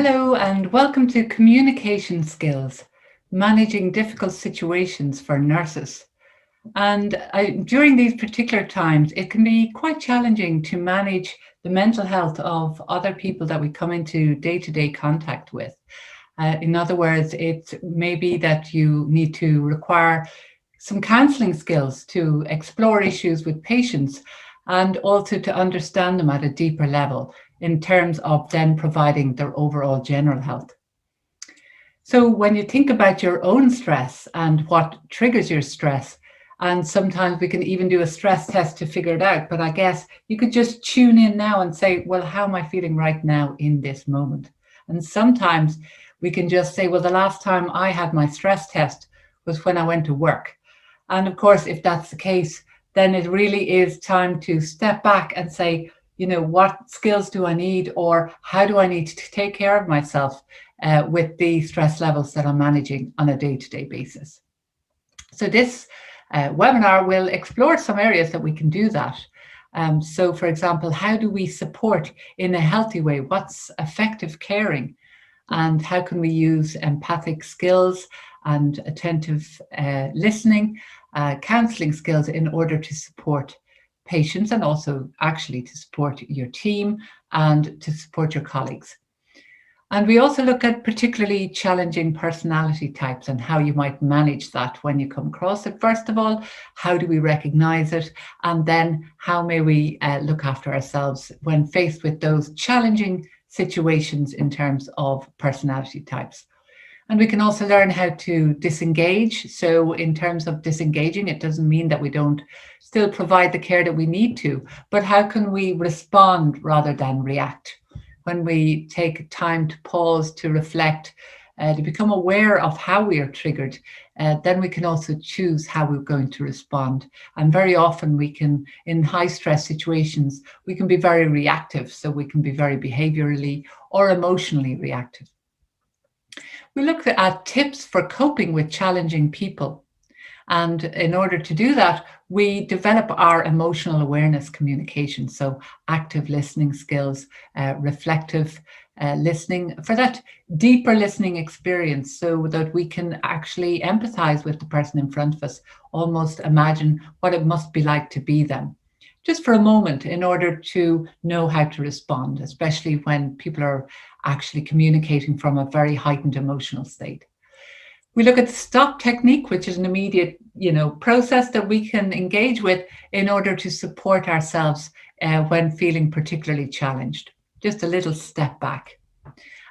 Hello and welcome to Communication Skills, Managing Difficult Situations for Nurses. During these particular times, it can be quite challenging to manage the mental health of other people that we come into day-to-day contact with. In other words, it may be that you need to require some counselling skills to explore issues with patients and also to understand them at a deeper level in terms of then providing their overall general health. So when you think about your own stress and what triggers your stress, and sometimes we can even do a stress test to figure it out, but I guess you could just tune in now and say, well, how am I feeling right now in this moment? And sometimes we can just say, well, the last time I had my stress test was when I went to work. And of course, if that's the case, then it really is time to step back and say, what skills do I need, or how do I need to take care of myself with the stress levels that I'm managing on a day-to-day basis. So this webinar will explore some areas that we can do that. So for example, how do we support in a healthy way? What's effective caring? And how can we use empathic skills and attentive listening, counselling skills in order to support patients and also actually to support your team and to support your colleagues. And we also look at particularly challenging personality types and how you might manage that when you come across it. First of all, how do we recognize it? And then how may we look after ourselves when faced with those challenging situations in terms of personality types? And we can also learn how to disengage. So in terms of disengaging, it doesn't mean that we don't still provide the care that we need to, but how can we respond rather than react? When we take time to pause, to reflect, to become aware of how we are triggered, then we can also choose how we're going to respond. And very often we can, in high stress situations, we can be very reactive. So we can be very behaviorally or emotionally reactive. We look at tips for coping with challenging people. And in order to do that, we develop our emotional awareness communication. So active listening skills, reflective listening, for that deeper listening experience, so that we can actually empathize with the person in front of us, almost imagine what it must be like to be them, just for a moment, in order to know how to respond, especially when people are actually communicating from a very heightened emotional state. We look at the stop technique, which is an immediate, process that we can engage with in order to support ourselves when feeling particularly challenged. Just a little step back.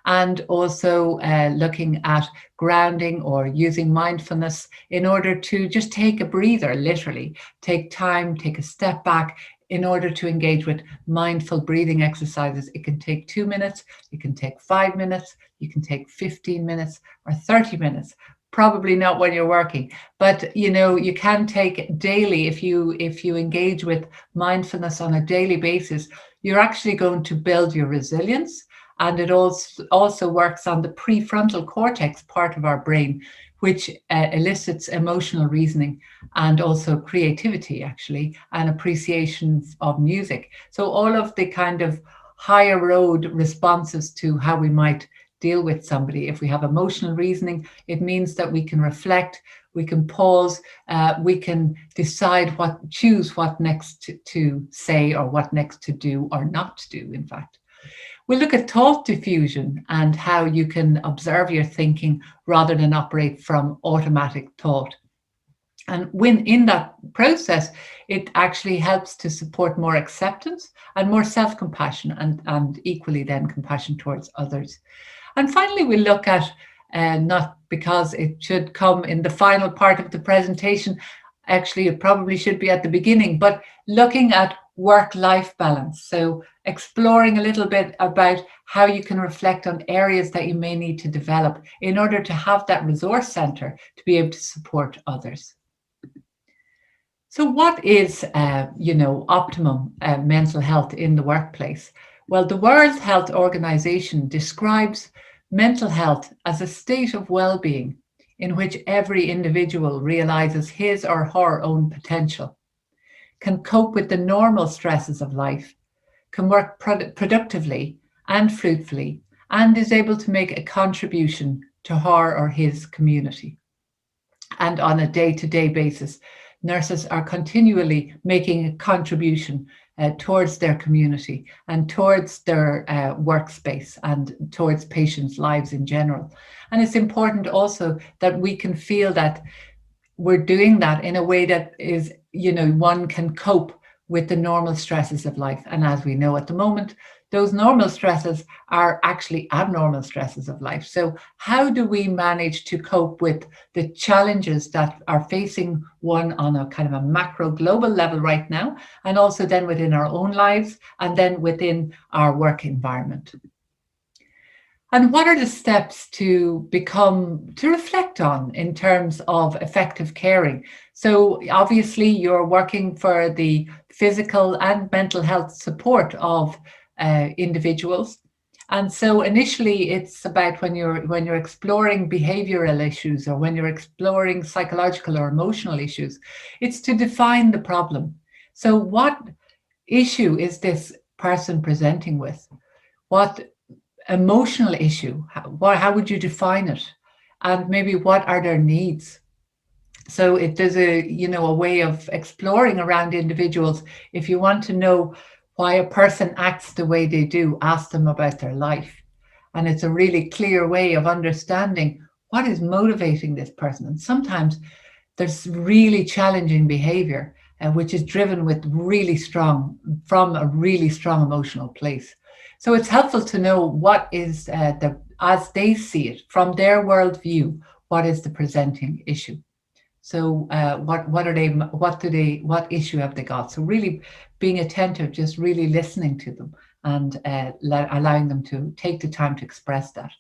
And also looking at grounding or using mindfulness in order to just take a breather, literally take time, take a step back in order to engage with mindful breathing exercises. It can take 2 minutes, it can take 5 minutes, you can take 15 minutes or 30 minutes. Probably not when you're working, but you can take daily. If you engage with mindfulness on a daily basis, you're actually going to build your resilience. And it also works on the prefrontal cortex part of our brain, which elicits emotional reasoning and also creativity, actually, and appreciation of music. So all of the kind of higher road responses to how we might deal with somebody. If we have emotional reasoning, it means that we can reflect, we can pause, we can choose what next to say or what next to do or not to do, in fact. We'll look at thought diffusion and how you can observe your thinking rather than operate from automatic thought. And when in that process, it actually helps to support more acceptance and more self-compassion and equally then compassion towards others. And finally, we look at, not because it should come in the final part of the presentation, actually it probably should be at the beginning, but looking at work-life balance. So exploring a little bit about how you can reflect on areas that you may need to develop in order to have that resource center to be able to support others. So what is, optimum mental health in the workplace? Well, the World Health Organization describes mental health as a state of well-being in which every individual realizes his or her own potential, can cope with the normal stresses of life, can work productively and fruitfully, and is able to make a contribution to her or his community. And on a day-to-day basis, nurses are continually making a contribution towards their community and towards their workspace and towards patients' lives in general. And it's important also that we can feel that we're doing that in a way that is, one can cope with the normal stresses of life. And as we know at the moment, those normal stresses are actually abnormal stresses of life. So how do we manage to cope with the challenges that are facing one on a kind of a macro global level right now, and also then within our own lives, and then within our work environment? And what are the steps to reflect on in terms of effective caring? So obviously you're working for the physical and mental health support of individuals. And so initially it's about when you're exploring behavioral issues or when you're exploring psychological or emotional issues, it's to define the problem. So what issue is this person presenting with? What emotional issue? How would you define it? And maybe what are their needs? So if there's a way of exploring around individuals. If you want to know why a person acts the way they do, ask them about their life. And it's a really clear way of understanding what is motivating this person. And sometimes there's really challenging behavior, which is driven from a really strong emotional place. So it's helpful to know what is as they see it from their worldview, what is the presenting issue. So what issue have they got? So really being attentive, just really listening to them and allowing them to take the time to express that.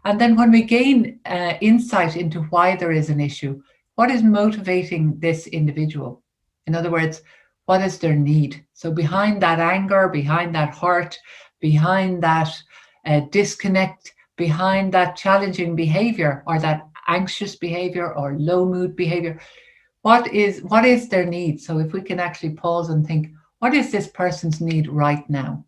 And then when we gain insight into why there is an issue, what is motivating this individual? In other words, what is their need? So behind that anger, behind that hurt, behind that disconnect, behind that challenging behavior or that anxious behavior or low mood behavior, what is their need? So if we can actually pause and think, what is this person's need right now?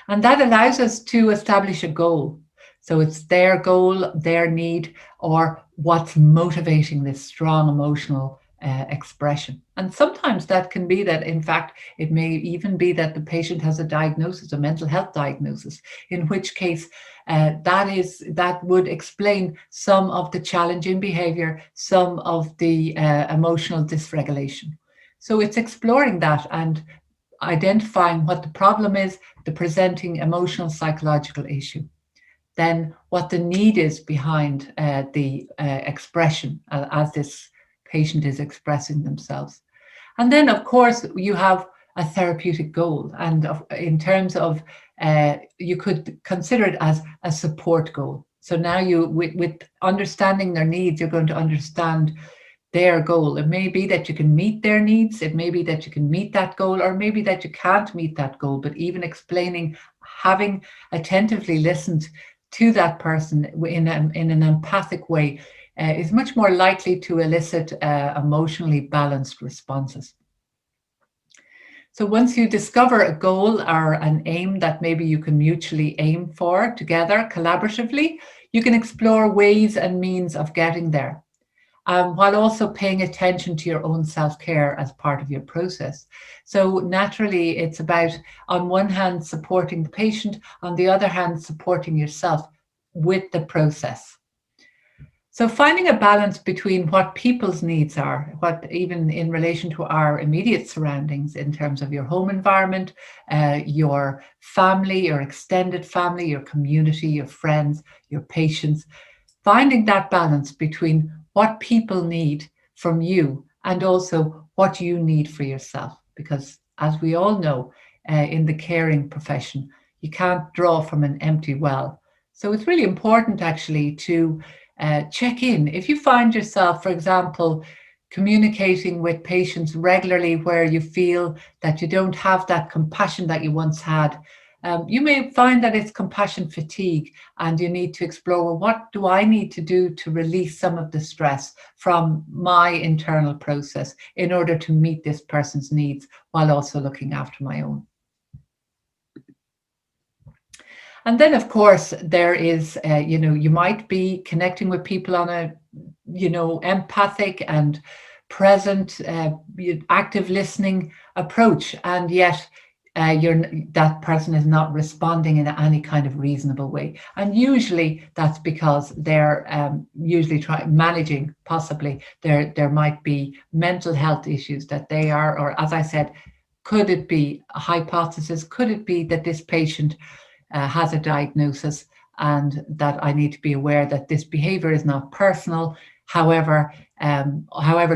And that allows us to establish a goal. So it's their goal, their need, or what's motivating this strong emotional expression. And sometimes that can be that, in fact, it may even be that the patient has a diagnosis, a mental health diagnosis, in which case that would explain some of the challenging behavior, some of the emotional dysregulation. So it's exploring that and identifying what the problem is, the presenting emotional psychological issue. Then what the need is behind the expression as this patient is expressing themselves. And then, of course, you have a therapeutic goal. And in terms of, you could consider it as a support goal. So now with understanding their needs, you're going to understand their goal. It may be that you can meet their needs. It may be that you can meet that goal, or maybe that you can't meet that goal. But even explaining, having attentively listened to that person in an empathic way is much more likely to elicit emotionally balanced responses. So once you discover a goal or an aim that maybe you can mutually aim for together collaboratively, you can explore ways and means of getting there. While also paying attention to your own self-care as part of your process. So naturally, it's about, on one hand, supporting the patient, on the other hand, supporting yourself with the process. So finding a balance between what people's needs are, what even in relation to our immediate surroundings in terms of your home environment, your family, your extended family, your community, your friends, your patients, finding that balance between what people need from you and also what you need for yourself. Because as we all know, in the caring profession, you can't draw from an empty well. So it's really important actually to check in. If you find yourself, for example, communicating with patients regularly where you feel that you don't have that compassion that you once had, you may find that it's compassion fatigue and you need to explore, well, what do I need to do to release some of the stress from my internal process in order to meet this person's needs while also looking after my own. And then, of course, there is, you might be connecting with people on a, empathic and present, active listening approach, and yet that person is not responding in any kind of reasonable way. And usually that's because they're usually managing, possibly there might be mental health issues that they are, or as I said, could it be a hypothesis? Could it be that this patient has a diagnosis and that I need to be aware that this behavior is not personal, however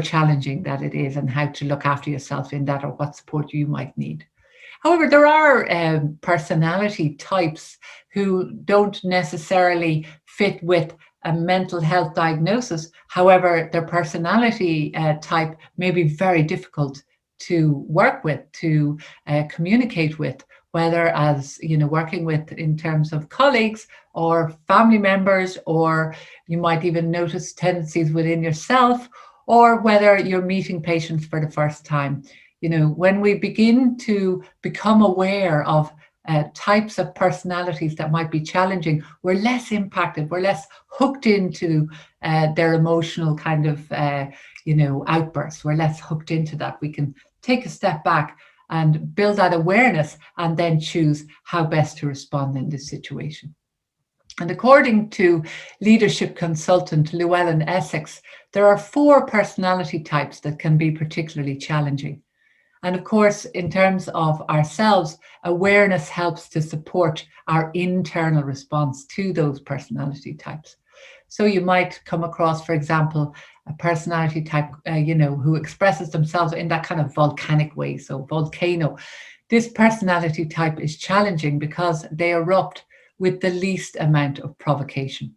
challenging that it is, and how to look after yourself in that, or what support you might need. However, there are personality types who don't necessarily fit with a mental health diagnosis. However, their personality type may be very difficult to work with, to communicate with, whether as working with in terms of colleagues or family members, or you might even notice tendencies within yourself, or whether you're meeting patients for the first time. When we begin to become aware of types of personalities that might be challenging, we're less impacted, we're less hooked into their emotional kind of, outbursts. We're less hooked into that. We can take a step back and build that awareness, and then choose how best to respond in this situation. And according to leadership consultant Llewellyn Essex, there are 4 personality types that can be particularly challenging. And of course, in terms of ourselves, awareness helps to support our internal response to those personality types. So you might come across, for example, a personality type, who expresses themselves in that kind of volcanic way. So volcano. This personality type is challenging because they erupt with the least amount of provocation.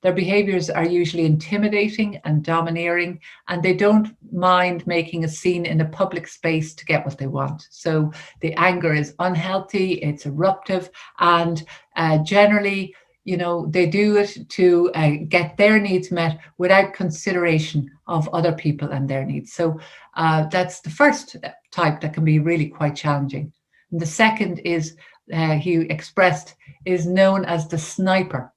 Their behaviors are usually intimidating and domineering, and they don't mind making a scene in a public space to get what they want. So the anger is unhealthy, it's eruptive, and generally, they do it to get their needs met without consideration of other people and their needs. So that's the first type that can be really quite challenging. And the second is, he expressed, is known as the sniper.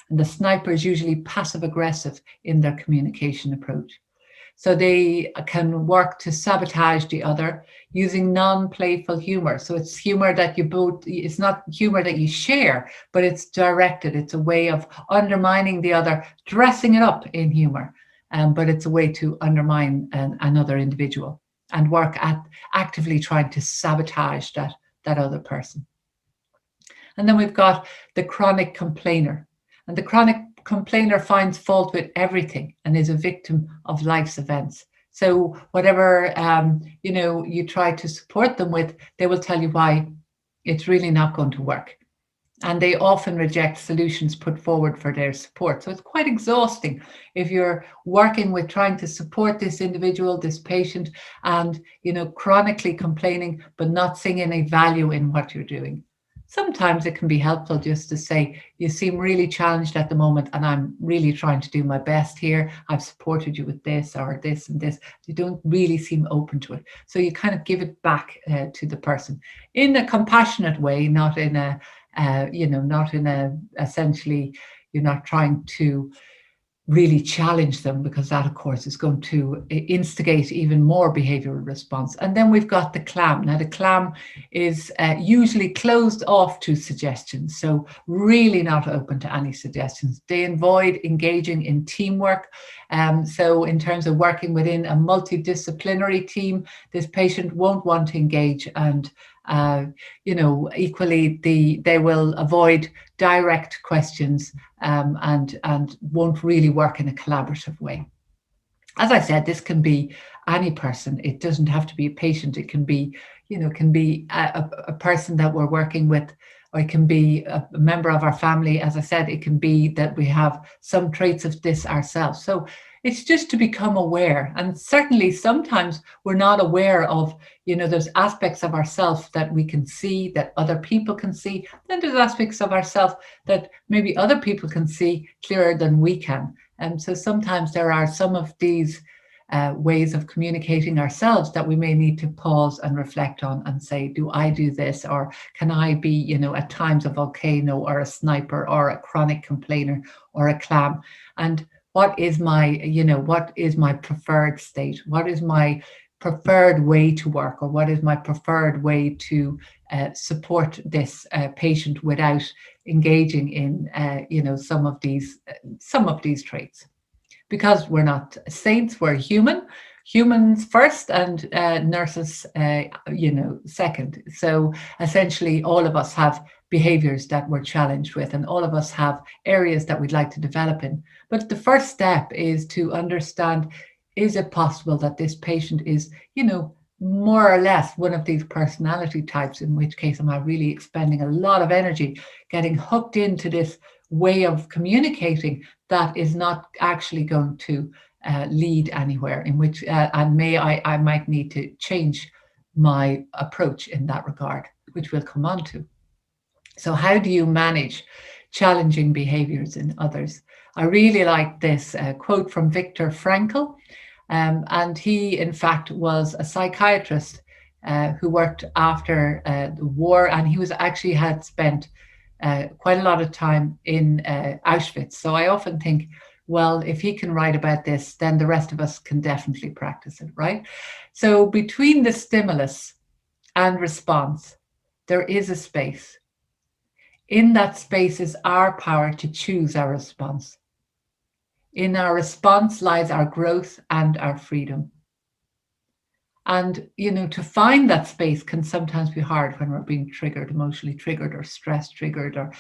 And the sniper is usually passive aggressive in their communication approach. So they can work to sabotage the other using non-playful humor. So it's humor that it's not humor that you share, but it's directed. It's a way of undermining the other, dressing it up in humor. But it's a way to undermine another individual, and work at actively trying to sabotage that other person. And then we've got the chronic complainer. And the chronic complainer finds fault with everything and is a victim of life's events. So whatever you try to support them with, they will tell you why it's really not going to work. And they often reject solutions put forward for their support. So it's quite exhausting if you're working with trying to support this individual, this patient, and chronically complaining, but not seeing any value in what you're doing. Sometimes it can be helpful just to say, you seem really challenged at the moment, and I'm really trying to do my best here. I've supported you with this or this and this. You don't really seem open to it. So you kind of give it back to the person in a compassionate way, not in a, essentially, you're not trying to really challenge them, because that, of course, is going to instigate even more behavioral response. And then we've got the clam. Now, the clam is usually closed off to suggestions, so really not open to any suggestions. They avoid engaging in teamwork. So in terms of working within a multidisciplinary team, this patient won't want to engage, and equally, they will avoid direct questions, and won't really work in a collaborative way. As I said, this can be any person. It doesn't have to be a patient. It can be, a person that we're working with, or it can be a member of our family. As I said, it can be that we have some traits of this ourselves. So it's just to become aware. And certainly sometimes we're not aware of, there's aspects of ourselves that we can see, that other people can see. Then there's aspects of ourselves that maybe other people can see clearer than we can. And so sometimes there are some of these ways of communicating ourselves that we may need to pause and reflect on and say, do I do this? Or can I be, at times a volcano or a sniper or a chronic complainer or a clam? And what is my preferred state? What is my preferred way to work, or what is my preferred way to support this patient without engaging in some of these traits? Because we're not saints, we're humans first, and nurses, second. So essentially, all of us have behaviors that we're challenged with, and all of us have areas that we'd like to develop in. But the first step is to understand, is it possible that this patient is, more or less one of these personality types, in which case am I really expending a lot of energy getting hooked into this way of communicating that is not actually going to lead anywhere, in which I might need to change my approach in that regard, which we'll come on to. So how do you manage challenging behaviors in others? I really like this quote from Viktor Frankl, and he in fact was a psychiatrist who worked after the war, and he had spent quite a lot of time in Auschwitz. So I often think, well, if he can write about this, then the rest of us can definitely practice it, right? So between the stimulus and response, there is a space. In that space is our power to choose our response. In our response lies our growth and our freedom. And, to find that space can sometimes be hard when we're being triggered, emotionally triggered, or stress triggered, or,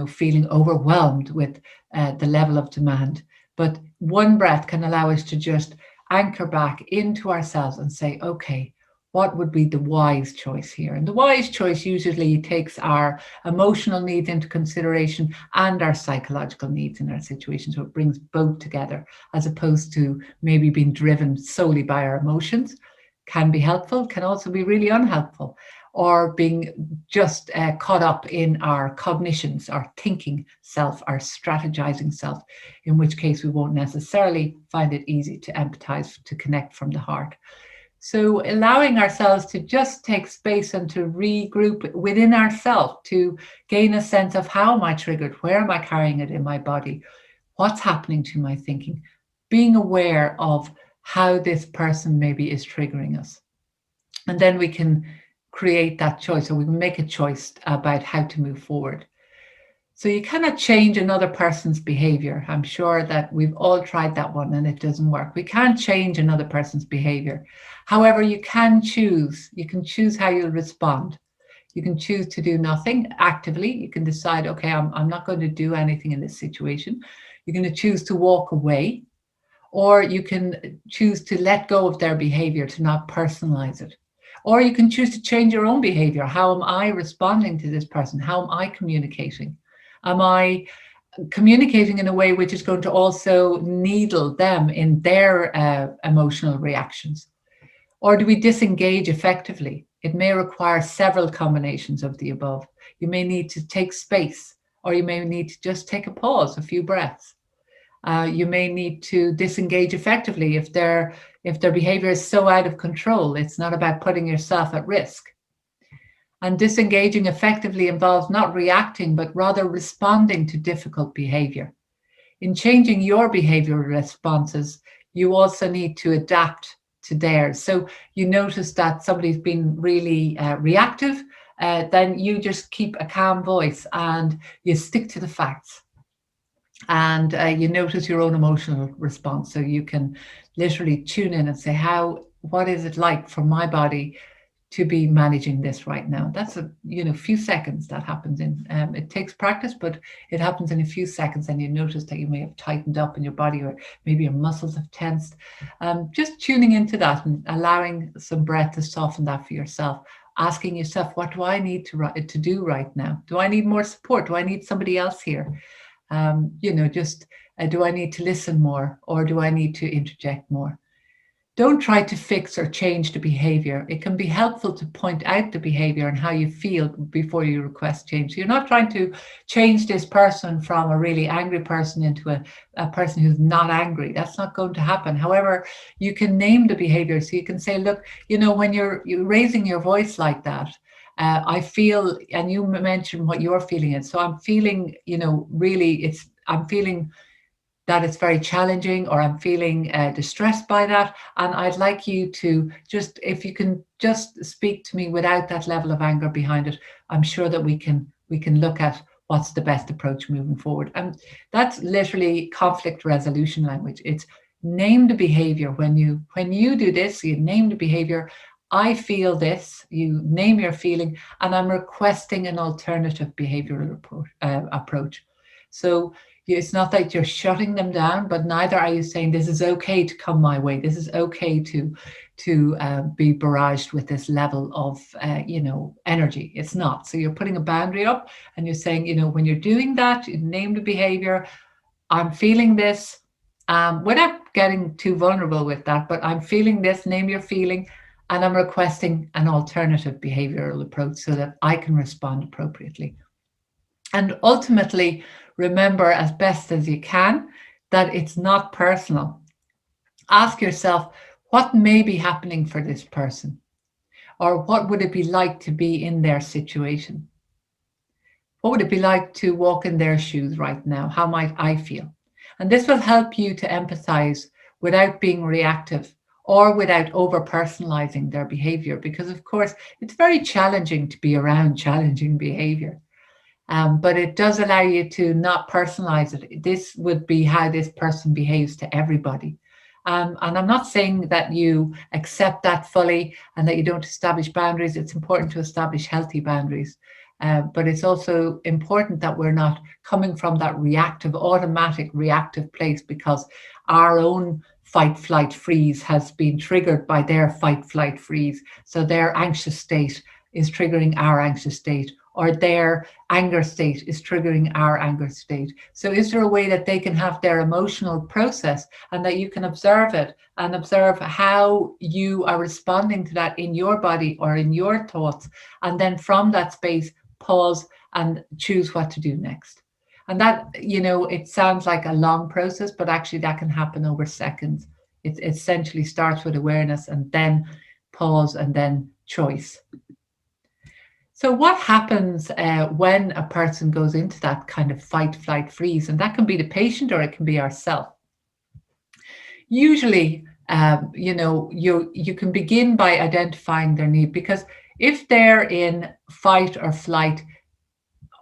feeling overwhelmed with the level of demand. But one breath can allow us to just anchor back into ourselves and say, okay, what would be the wise choice here? And the wise choice usually takes our emotional needs into consideration and our psychological needs in our situation. So it brings both together, as opposed to maybe being driven solely by our emotions. Can be helpful, can also be really unhelpful, or being just caught up in our cognitions, our thinking self, our strategizing self, in which case we won't necessarily find it easy to empathize, to connect from the heart. So allowing ourselves to just take space and to regroup within ourselves, to gain a sense of, how am I triggered? Where am I carrying it in my body? What's happening to my thinking? Being aware of how this person maybe is triggering us. And then we can create that choice, or we can make a choice about how to move forward. So you cannot change another person's behavior. I'm sure that we've all tried that one and it doesn't work. We can't change another person's behavior. However, you can choose. You can choose how you'll respond. You can choose to do nothing actively. You can decide, okay, I'm not going to do anything in this situation. You're going to choose to walk away, or you can choose to let go of their behavior, to not personalize it. Or you can choose to change your own behavior. How am I responding to this person? How am I communicating? Am I communicating in a way which is going to also needle them in their emotional reactions? Or do we disengage effectively? It may require several combinations of the above. You may need to take space, or you may need to just take a pause, a few breaths. You may need to disengage effectively if their behavior is so out of control. It's not about putting yourself at risk. And disengaging effectively involves not reacting, but rather responding to difficult behavior. In changing your behavioral responses, you also need to adapt to theirs. So you notice that somebody's been really reactive, then you just keep a calm voice and you stick to the facts. And you notice your own emotional response. So you can literally tune in and say, what is it like for my body to be managing this right now? That's a few seconds that happens in. It takes practice, but it happens in a few seconds, and you notice that you may have tightened up in your body, or maybe your muscles have tensed. Just tuning into that and allowing some breath to soften that for yourself. Asking yourself, what do I need to do right now? Do I need more support? Do I need somebody else here? Do I need to listen more, or do I need to interject more? Don't try to fix or change the behavior. It can be helpful to point out the behavior and how you feel before you request change. So you're not trying to change this person from a really angry person into a person who's not angry. That's not going to happen. However, you can name the behavior. So you can say, look, when you're raising your voice like that, I feel, and you mentioned what you're feeling is. So I'm feeling, really, I'm feeling that it's very challenging, or I'm feeling distressed by that. And I'd like you to just, if you can just speak to me without that level of anger behind it, I'm sure that we can look at what's the best approach moving forward. And that's literally conflict resolution language. It's name the behavior. When you do this, you name the behavior. I feel this, you name your feeling, and I'm requesting an alternative behavioral approach. So it's not that you're shutting them down, but neither are you saying this is okay to come my way. This is okay to be barraged with this level of energy. It's not. So you're putting a boundary up, and you're saying, when you're doing that, you name the behavior. I'm feeling this, without getting too vulnerable with that, but I'm feeling this. Name your feeling, and I'm requesting an alternative behavioral approach so that I can respond appropriately. And ultimately, remember as best as you can that it's not personal. Ask yourself, what may be happening for this person? Or what would it be like to be in their situation? What would it be like to walk in their shoes right now? How might I feel? And this will help you to empathize without being reactive or without over personalizing their behavior. Because, of course, it's very challenging to be around challenging behavior. But it does allow you to not personalize it. This would be how this person behaves to everybody. And I'm not saying that you accept that fully and that you don't establish boundaries. It's important to establish healthy boundaries. But it's also important that we're not coming from that reactive, automatic reactive place, because our own fight, flight, freeze has been triggered by their fight, flight, freeze. So their anxious state is triggering our anxious state, or their anger state is triggering our anger state. So is there a way that they can have their emotional process and that you can observe it and observe how you are responding to that in your body or in your thoughts, and then from that space, pause and choose what to do next? And that, it sounds like a long process, but actually that can happen over seconds. It essentially starts with awareness and then pause and then choice. So what happens when a person goes into that kind of fight, flight, freeze? And that can be the patient or it can be ourself. Usually, you can begin by identifying their need, because if they're in fight or flight,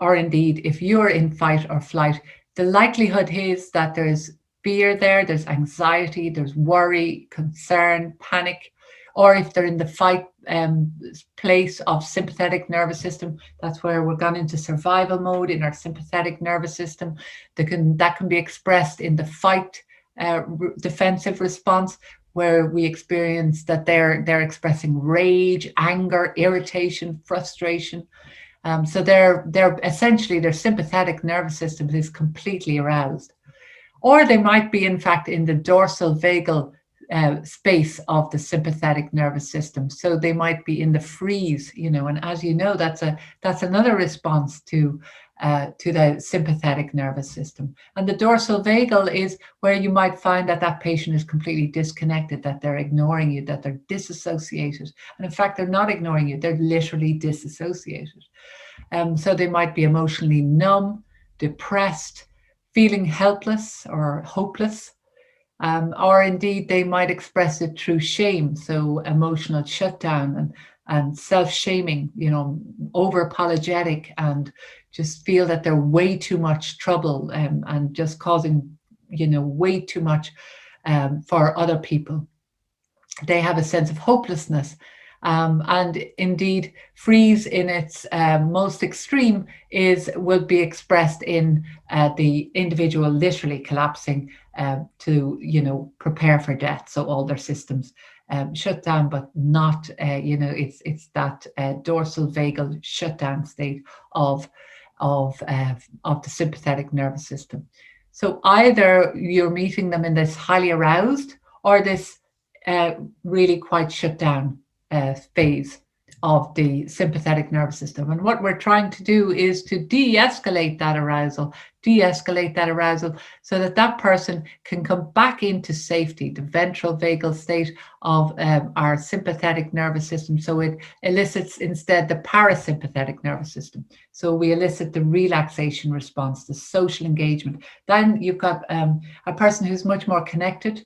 or indeed if you're in fight or flight, the likelihood is that there's fear there, there's anxiety, there's worry, concern, panic. Or if they're in the fight place of sympathetic nervous system, that's where we're gone into survival mode in our sympathetic nervous system. That can be expressed in the fight defensive response, where we experience that they're expressing rage, anger, irritation, frustration. So they're essentially, their sympathetic nervous system is completely aroused. Or they might be, in fact, in the dorsal vagal space of the sympathetic nervous system. So they might be in the freeze, and as you know, that's another response to the sympathetic nervous system. And the dorsal vagal is where you might find that patient is completely disconnected, that they're ignoring you, that they're disassociated. And in fact, they're not ignoring you, they're literally disassociated. So they might be emotionally numb, depressed, feeling helpless or hopeless. Or indeed, they might express it through shame, so emotional shutdown and self-shaming, over apologetic, and just feel that they're way too much trouble, and just causing, way too much for other people. They have a sense of hopelessness. And indeed, freeze in its most extreme will be expressed in the individual literally collapsing to prepare for death. So all their systems shut down, but not it's that dorsal vagal shutdown state of the sympathetic nervous system. So either you're meeting them in this highly aroused or this really quite shut down phase of the sympathetic nervous system. And what we're trying to do is to de-escalate that arousal, so that that person can come back into safety, the ventral vagal state of our sympathetic nervous system. So it elicits instead the parasympathetic nervous system. So we elicit the relaxation response, the social engagement. Then you've got a person who's much more connected,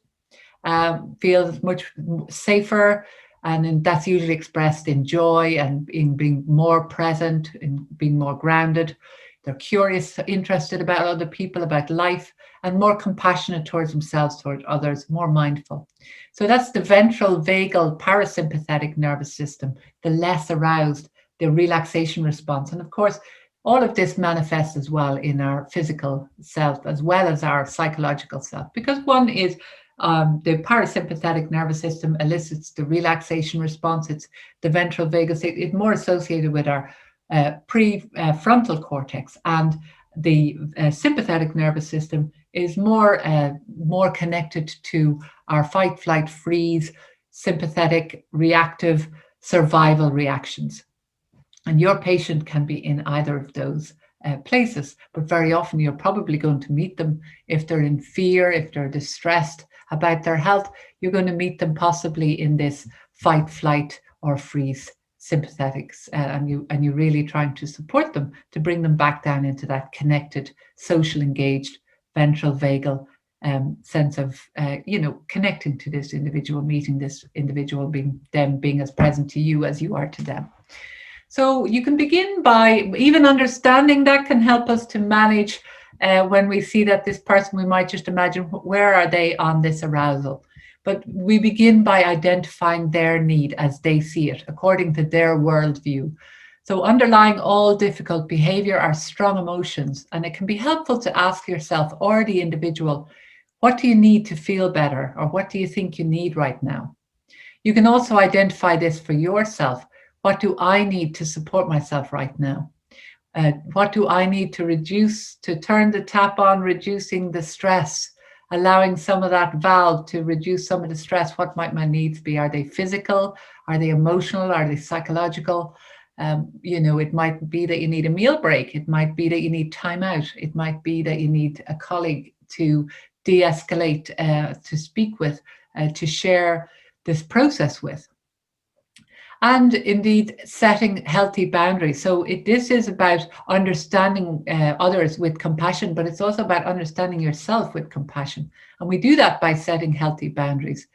feels much safer, and that's usually expressed in joy and in being more present, in being more grounded. They're curious, interested about other people, about life, and more compassionate towards themselves, towards others, more mindful. So that's the ventral vagal parasympathetic nervous system, the less aroused, the relaxation response. And of course, all of this manifests as well in our physical self as well as our psychological self, because one is the parasympathetic nervous system elicits the relaxation response. It's the ventral vagus. It's more associated with our prefrontal cortex, and the sympathetic nervous system is more connected to our fight, flight, freeze, sympathetic, reactive, survival reactions. And your patient can be in either of those places, but very often you're probably going to meet them if they're in fear, if they're distressed about their health. You're going to meet them possibly in this fight, flight, or freeze sympathetics, and you're really trying to support them to bring them back down into that connected, social, engaged, ventral vagal sense of connecting to this individual, meeting this individual, being as present to you as you are to them. So you can begin by even understanding that can help us to manage when we see that this person, we might just imagine, where are they on this arousal? But we begin by identifying their need as they see it, according to their worldview. So underlying all difficult behavior are strong emotions, and it can be helpful to ask yourself or the individual, what do you need to feel better? Or what do you think you need right now? You can also identify this for yourself. What do I need to support myself right now? What do I need to reduce, to turn the tap on, reducing the stress, allowing some of that valve to reduce some of the stress? What might my needs be? Are they physical? Are they emotional? Are they psychological? It might be that you need a meal break. It might be that you need time out. It might be that you need a colleague to de-escalate, to speak with, to share this process with. And indeed, setting healthy boundaries. So this is about understanding others with compassion, but it's also about understanding yourself with compassion. And we do that by setting healthy boundaries.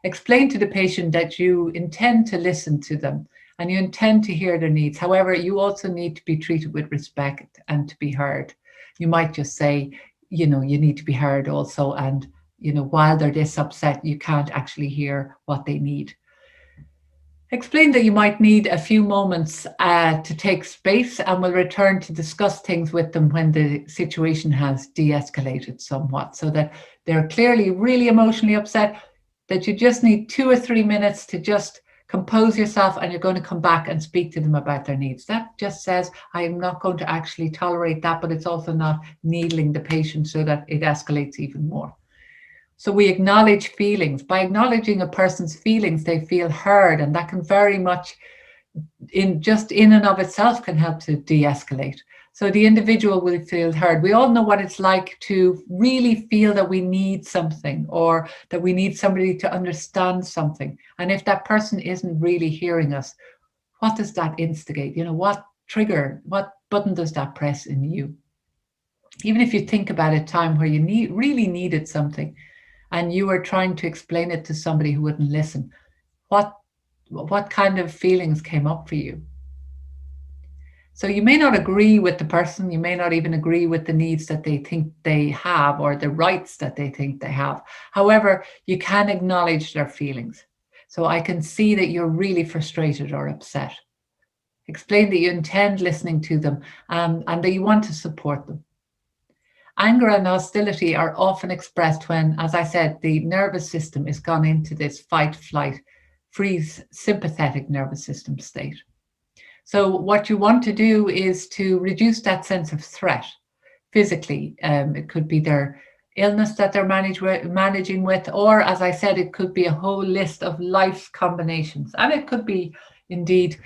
Explain to the patient that you intend to listen to them and you intend to hear their needs. However, you also need to be treated with respect and to be heard. You might just say, you need to be heard also. And, while they're this upset, you can't actually hear what they need. Explain that you might need a few moments to take space, and we'll return to discuss things with them when the situation has de-escalated somewhat, so that they're clearly really emotionally upset, that you just need 2 or 3 minutes to just compose yourself, and you're going to come back and speak to them about their needs. That just says, I am not going to actually tolerate that, but it's also not needling the patient so that it escalates even more. So we acknowledge feelings. By acknowledging a person's feelings, they feel heard, and that can very much, in and of itself, can help to de-escalate. So the individual will feel heard. We all know what it's like to really feel that we need something, or that we need somebody to understand something. And if that person isn't really hearing us, what does that instigate? What button does that press in you? Even if you think about a time where you really needed something, and you were trying to explain it to somebody who wouldn't listen, what kind of feelings came up for you? So you may not agree with the person, you may not even agree with the needs that they think they have or the rights that they think they have. However, you can acknowledge their feelings. So I can see that you're really frustrated or upset. Explain that you intend listening to them, and that you want to support them. Anger and hostility are often expressed when, as I said, the nervous system is gone into this fight, flight, freeze, sympathetic nervous system state. So what you want to do is to reduce that sense of threat physically. It could be illness that they're managing with, or as I said, it could be a whole list of life's combinations, and it could be indeed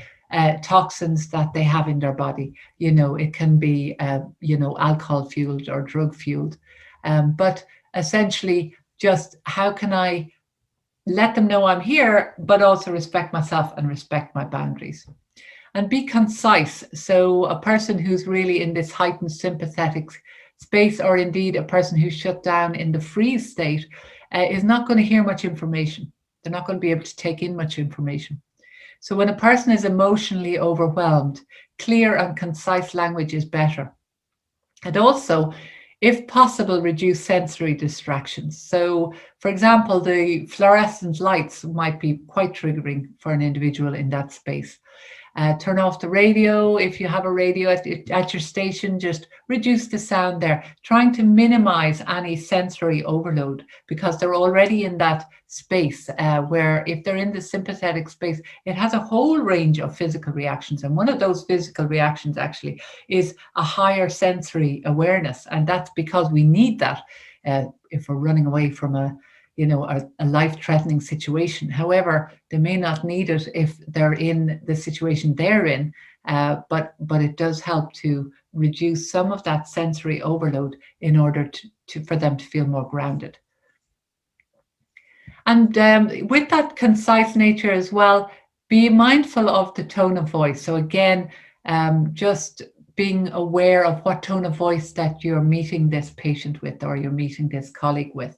toxins that they have in their body. It can be alcohol fueled or drug fueled, but essentially, just how can I let them know I'm here, but also respect myself and respect my boundaries. And be concise. So, a person who's really in this heightened sympathetic space, or indeed a person who's shut down in the freeze state, is not going to hear much information. They're not going to be able to take in much information. So, when a person is emotionally overwhelmed, clear and concise language is better. And also, if possible, reduce sensory distractions. So, for example, the fluorescent lights might be quite triggering for an individual in that space. Turn off the radio. If you have a radio at your station, just reduce the sound there, trying to minimize any sensory overload, because they're already in that space where, if they're in the sympathetic space, it has a whole range of physical reactions. And one of those physical reactions actually is a higher sensory awareness. And that's because we need that if we're running away from a life-threatening situation. However, they may not need it if they're in the situation they're in, but it does help to reduce some of that sensory overload in order for them to feel more grounded. And with that concise nature as well, be mindful of the tone of voice. So again, just being aware of what tone of voice that you're meeting this patient with, or you're meeting this colleague with,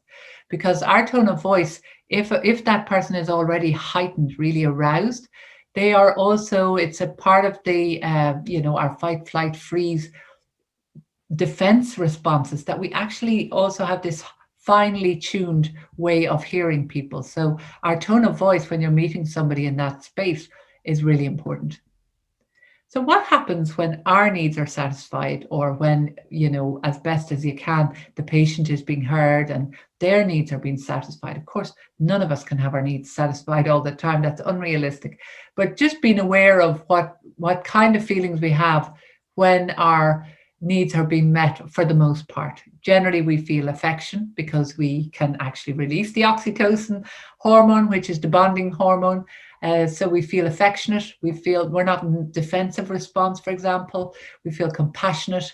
because our tone of voice, if that person is already heightened, really aroused, they are also, it's a part of the our fight, flight, freeze defense responses, that we actually also have this finely tuned way of hearing people. So our tone of voice when you're meeting somebody in that space is really important. So what happens when our needs are satisfied, or when, as best as you can, the patient is being heard and their needs are being satisfied? Of course, none of us can have our needs satisfied all the time. That's unrealistic. But just being aware of what kind of feelings we have when our needs are being met for the most part. Generally, we feel affection because we can actually release the oxytocin hormone, which is the bonding hormone. So we feel affectionate. We're not in defensive response, for example. We feel compassionate,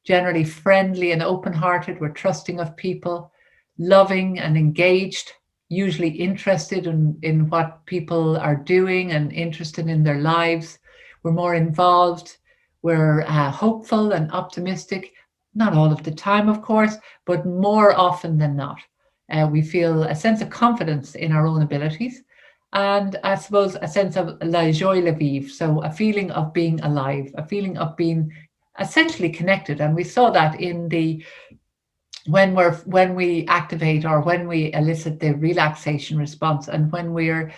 generally friendly and open-hearted. We're trusting of people, loving and engaged, usually interested in what people are doing and interested in their lives. We're more involved. We're hopeful and optimistic. Not all of the time, of course, but more often than not. We feel a sense of confidence in our own abilities, and I suppose a sense of la joie la vivre, so a feeling of being alive, a feeling of being essentially connected. And we saw that in the when we activate, or when we elicit the relaxation response, and when we're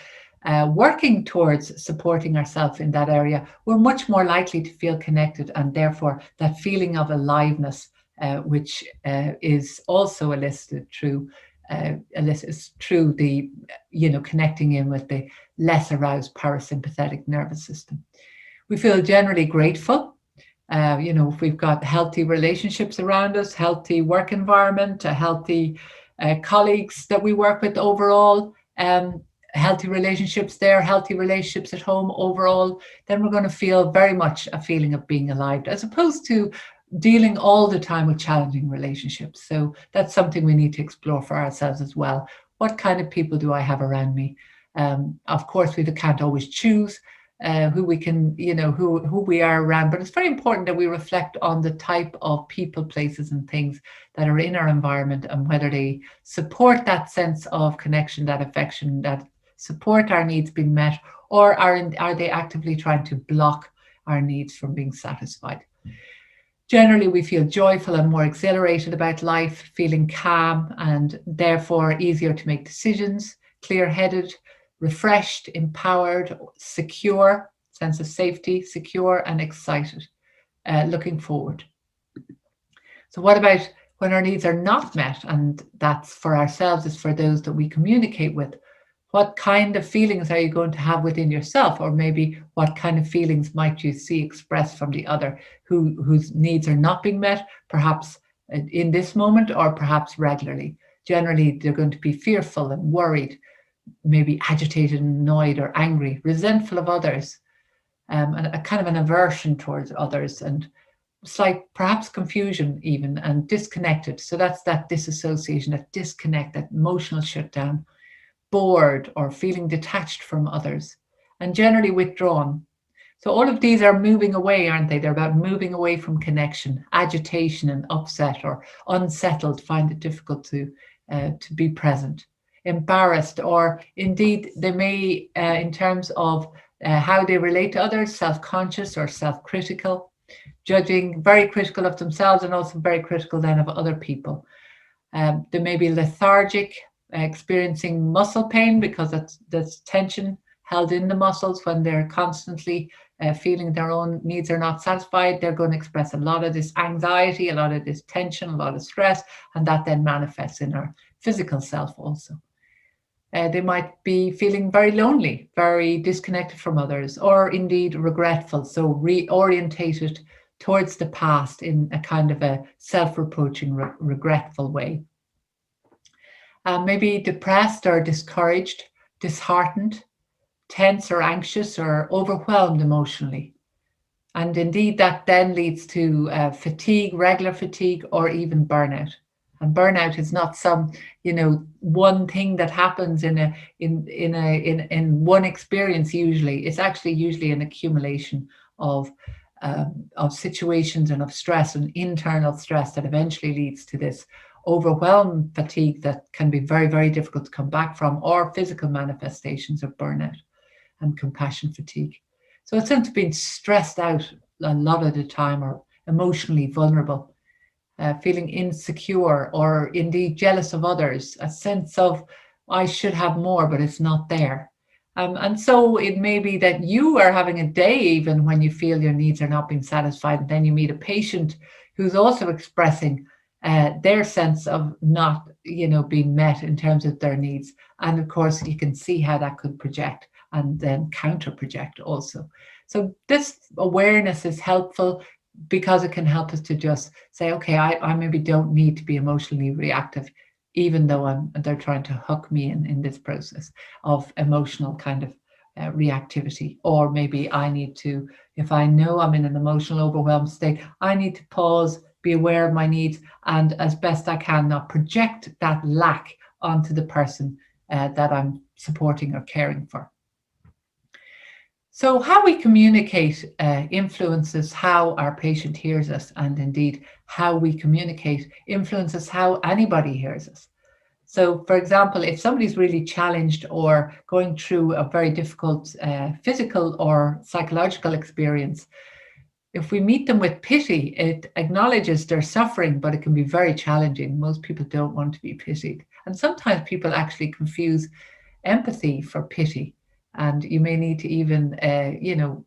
working towards supporting ourselves in that area, we're much more likely to feel connected, and therefore that feeling of aliveness, which is also elicited through the connecting in with the less aroused parasympathetic nervous system. We feel generally grateful. If we've got healthy relationships around us, healthy work environment, healthy colleagues that we work with overall, healthy relationships there, healthy relationships at home overall, then we're going to feel very much a feeling of being alive, as opposed to dealing all the time with challenging relationships. So that's something we need to explore for ourselves as well. What kind of people do I have around me? Of course, we can't always choose who we can, who we are around, but it's very important that we reflect on the type of people, places, and things that are in our environment, and whether they support that sense of connection, that affection, that support our needs being met, or are they actively trying to block our needs from being satisfied. Generally, we feel joyful and more exhilarated about life, feeling calm and therefore easier to make decisions, clear-headed, refreshed, empowered, secure, sense of safety, secure and excited, looking forward. So what about when our needs are not met? And that's for ourselves, is for those that we communicate with. What kind of feelings are you going to have within yourself? Or maybe what kind of feelings might you see expressed from the other whose needs are not being met? Perhaps in this moment or perhaps regularly. Generally, they're going to be fearful and worried, maybe agitated and annoyed or angry, resentful of others, and a kind of an aversion towards others, and slight perhaps confusion even, and disconnected. So that's that disassociation, that disconnect, that emotional shutdown, bored or feeling detached from others, and generally withdrawn. So all of these are moving away, aren't they? They're about moving away from connection, agitation and upset or unsettled, find it difficult to be present, embarrassed, or indeed they may, in terms of how they relate to others, self-conscious or self-critical, judging, very critical of themselves and also very critical then of other people. They may be lethargic, experiencing muscle pain because that's tension held in the muscles when they're constantly feeling their own needs are not satisfied. They're going to express a lot of this anxiety, a lot of this tension, a lot of stress, and that then manifests in our physical self also. They might be feeling very lonely, very disconnected from others, or indeed regretful, so reorientated towards the past in a kind of a self-reproaching, regretful way. Maybe depressed or discouraged, disheartened, tense or anxious or overwhelmed emotionally. And indeed, that then leads to fatigue, regular fatigue, or even burnout. And burnout is not some, one thing that happens in one experience. Usually, it's actually usually an accumulation of situations and of stress and internal stress that eventually leads to this overwhelmed fatigue that can be very, very difficult to come back from, or physical manifestations of burnout and compassion fatigue. So it's sense of being stressed out a lot of the time, or emotionally vulnerable, feeling insecure or indeed jealous of others, a sense of I should have more, but it's not there. And so it may be that you are having a day even when you feel your needs are not being satisfied, and then you meet a patient who's also expressing their sense of not, being met in terms of their needs. And of course, you can see how that could project and then counter project also. So this awareness is helpful because it can help us to just say, okay, I maybe don't need to be emotionally reactive, even though they're trying to hook me in this process of emotional kind of reactivity. Or maybe I need to, if I know I'm in an emotional overwhelmed state, I need to pause, be aware of my needs, and as best I can not project that lack onto the person that I'm supporting or caring for. So how we communicate influences how our patient hears us, and indeed how we communicate influences how anybody hears us. So, for example, if somebody's really challenged or going through a very difficult physical or psychological experience, if we meet them with pity, it acknowledges their suffering, but it can be very challenging. Most people don't want to be pitied. And sometimes people actually confuse empathy for pity. And you may need to even,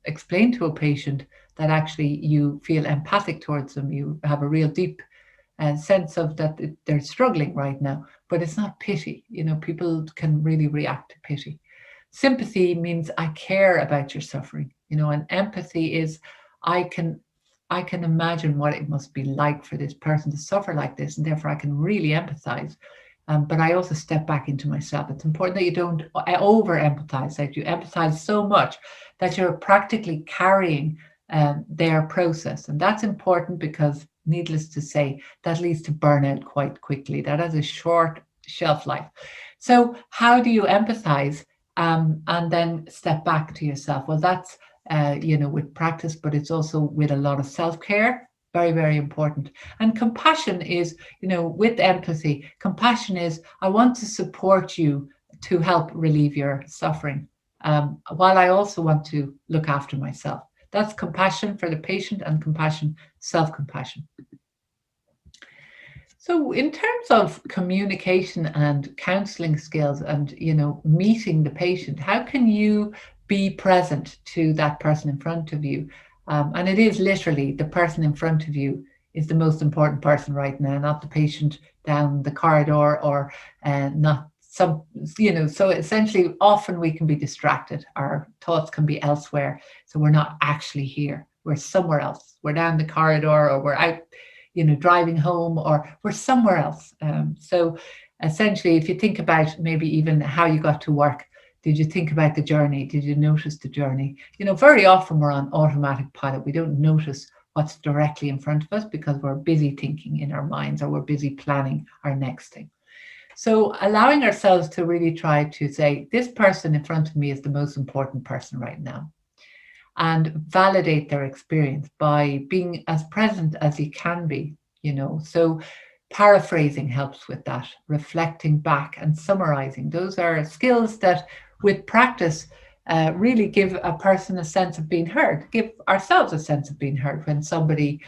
explain to a patient that actually you feel empathic towards them. You have a real deep sense of that they're struggling right now, but it's not pity. People can really react to pity. Sympathy means I care about your suffering, and empathy is I can I can imagine what it must be like for this person to suffer like this, and therefore I can really empathize. But I also step back into myself. It's important that you don't over empathize, that you empathize so much that you're practically carrying their process. And that's important because, needless to say, that leads to burnout quite quickly. That has a short shelf life. So, how do you empathize and then step back to yourself? Well, that's with practice, but it's also with a lot of self-care. Very, very important. And compassion is, with empathy, compassion is, I want to support you to help relieve your suffering, while I also want to look after myself. That's compassion for the patient and compassion, self-compassion. So in terms of communication and counseling skills and, meeting the patient, how can you be present to that person in front of you? And it is literally the person in front of you is the most important person right now, not the patient down the corridor or not some, so essentially often we can be distracted. Our thoughts can be elsewhere. So we're not actually here. We're somewhere else. We're down the corridor or we're out, driving home, or we're somewhere else. So essentially, if you think about maybe even how you got to work, did you think about the journey? Did you notice the journey? Very often we're on automatic pilot. We don't notice what's directly in front of us because we're busy thinking in our minds, or we're busy planning our next thing. So allowing ourselves to really try to say, this person in front of me is the most important person right now, and validate their experience by being as present as you can be. So paraphrasing helps with that, reflecting back and summarizing. Those are skills that with practice really give a person a sense of being heard, give ourselves a sense of being heard. When somebody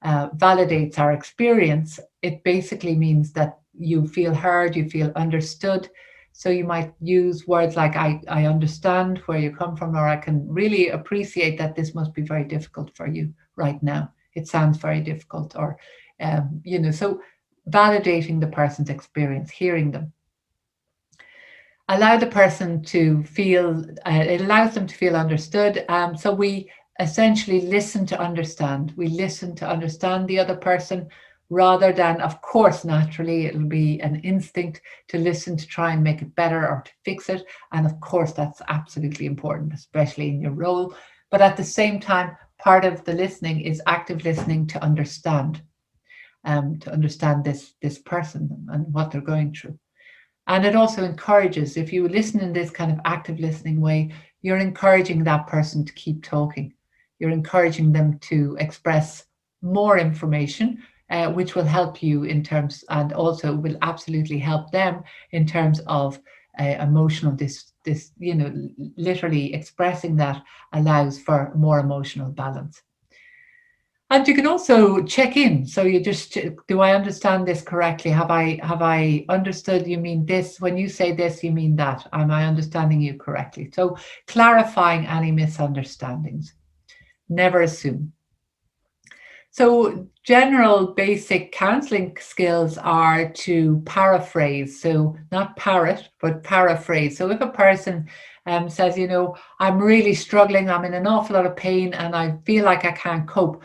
validates our experience, it basically means that you feel heard, you feel understood. So you might use words like, I understand where you come from, or I can really appreciate that this must be very difficult for you right now. It sounds very difficult. Or, so validating the person's experience, hearing them. Allow the person to feel, it allows them to feel understood. So we essentially listen to understand. We listen to understand the other person, rather than, of course, naturally, it'll be an instinct to listen to try and make it better or to fix it. And of course, that's absolutely important, especially in your role. But at the same time, part of the listening is active listening to understand this person and what they're going through. And it also encourages, if you listen in this kind of active listening way, you're encouraging that person to keep talking. You're encouraging them to express more information, which will help you in terms, and also will absolutely help them in terms of emotional, literally expressing that allows for more emotional balance. And you can also check in. So you just, do I understand this correctly? Have I understood you mean this? When you say this, you mean that. Am I understanding you correctly? So clarifying any misunderstandings. Never assume. So general basic counseling skills are to paraphrase. So not parrot, but paraphrase. So if a person says, I'm really struggling, I'm in an awful lot of pain, and I feel like I can't cope,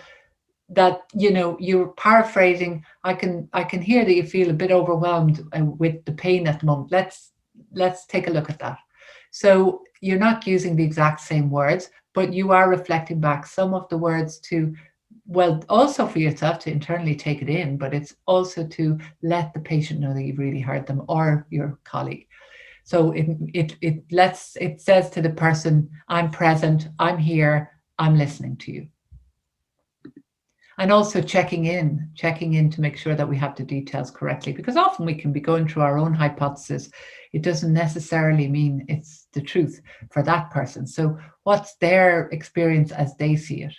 that you're paraphrasing, I can hear that you feel a bit overwhelmed with the pain at the moment. Let's take a look at that. So you're not using the exact same words, but you are reflecting back some of the words to, well, also for yourself to internally take it in, but it's also to let the patient know that you've really heard them, or your colleague. So it says to the person, I'm present, I'm here, I'm listening to you. And also checking in to make sure that we have the details correctly, because often we can be going through our own hypothesis. It doesn't necessarily mean it's the truth for that person. So what's their experience as they see it?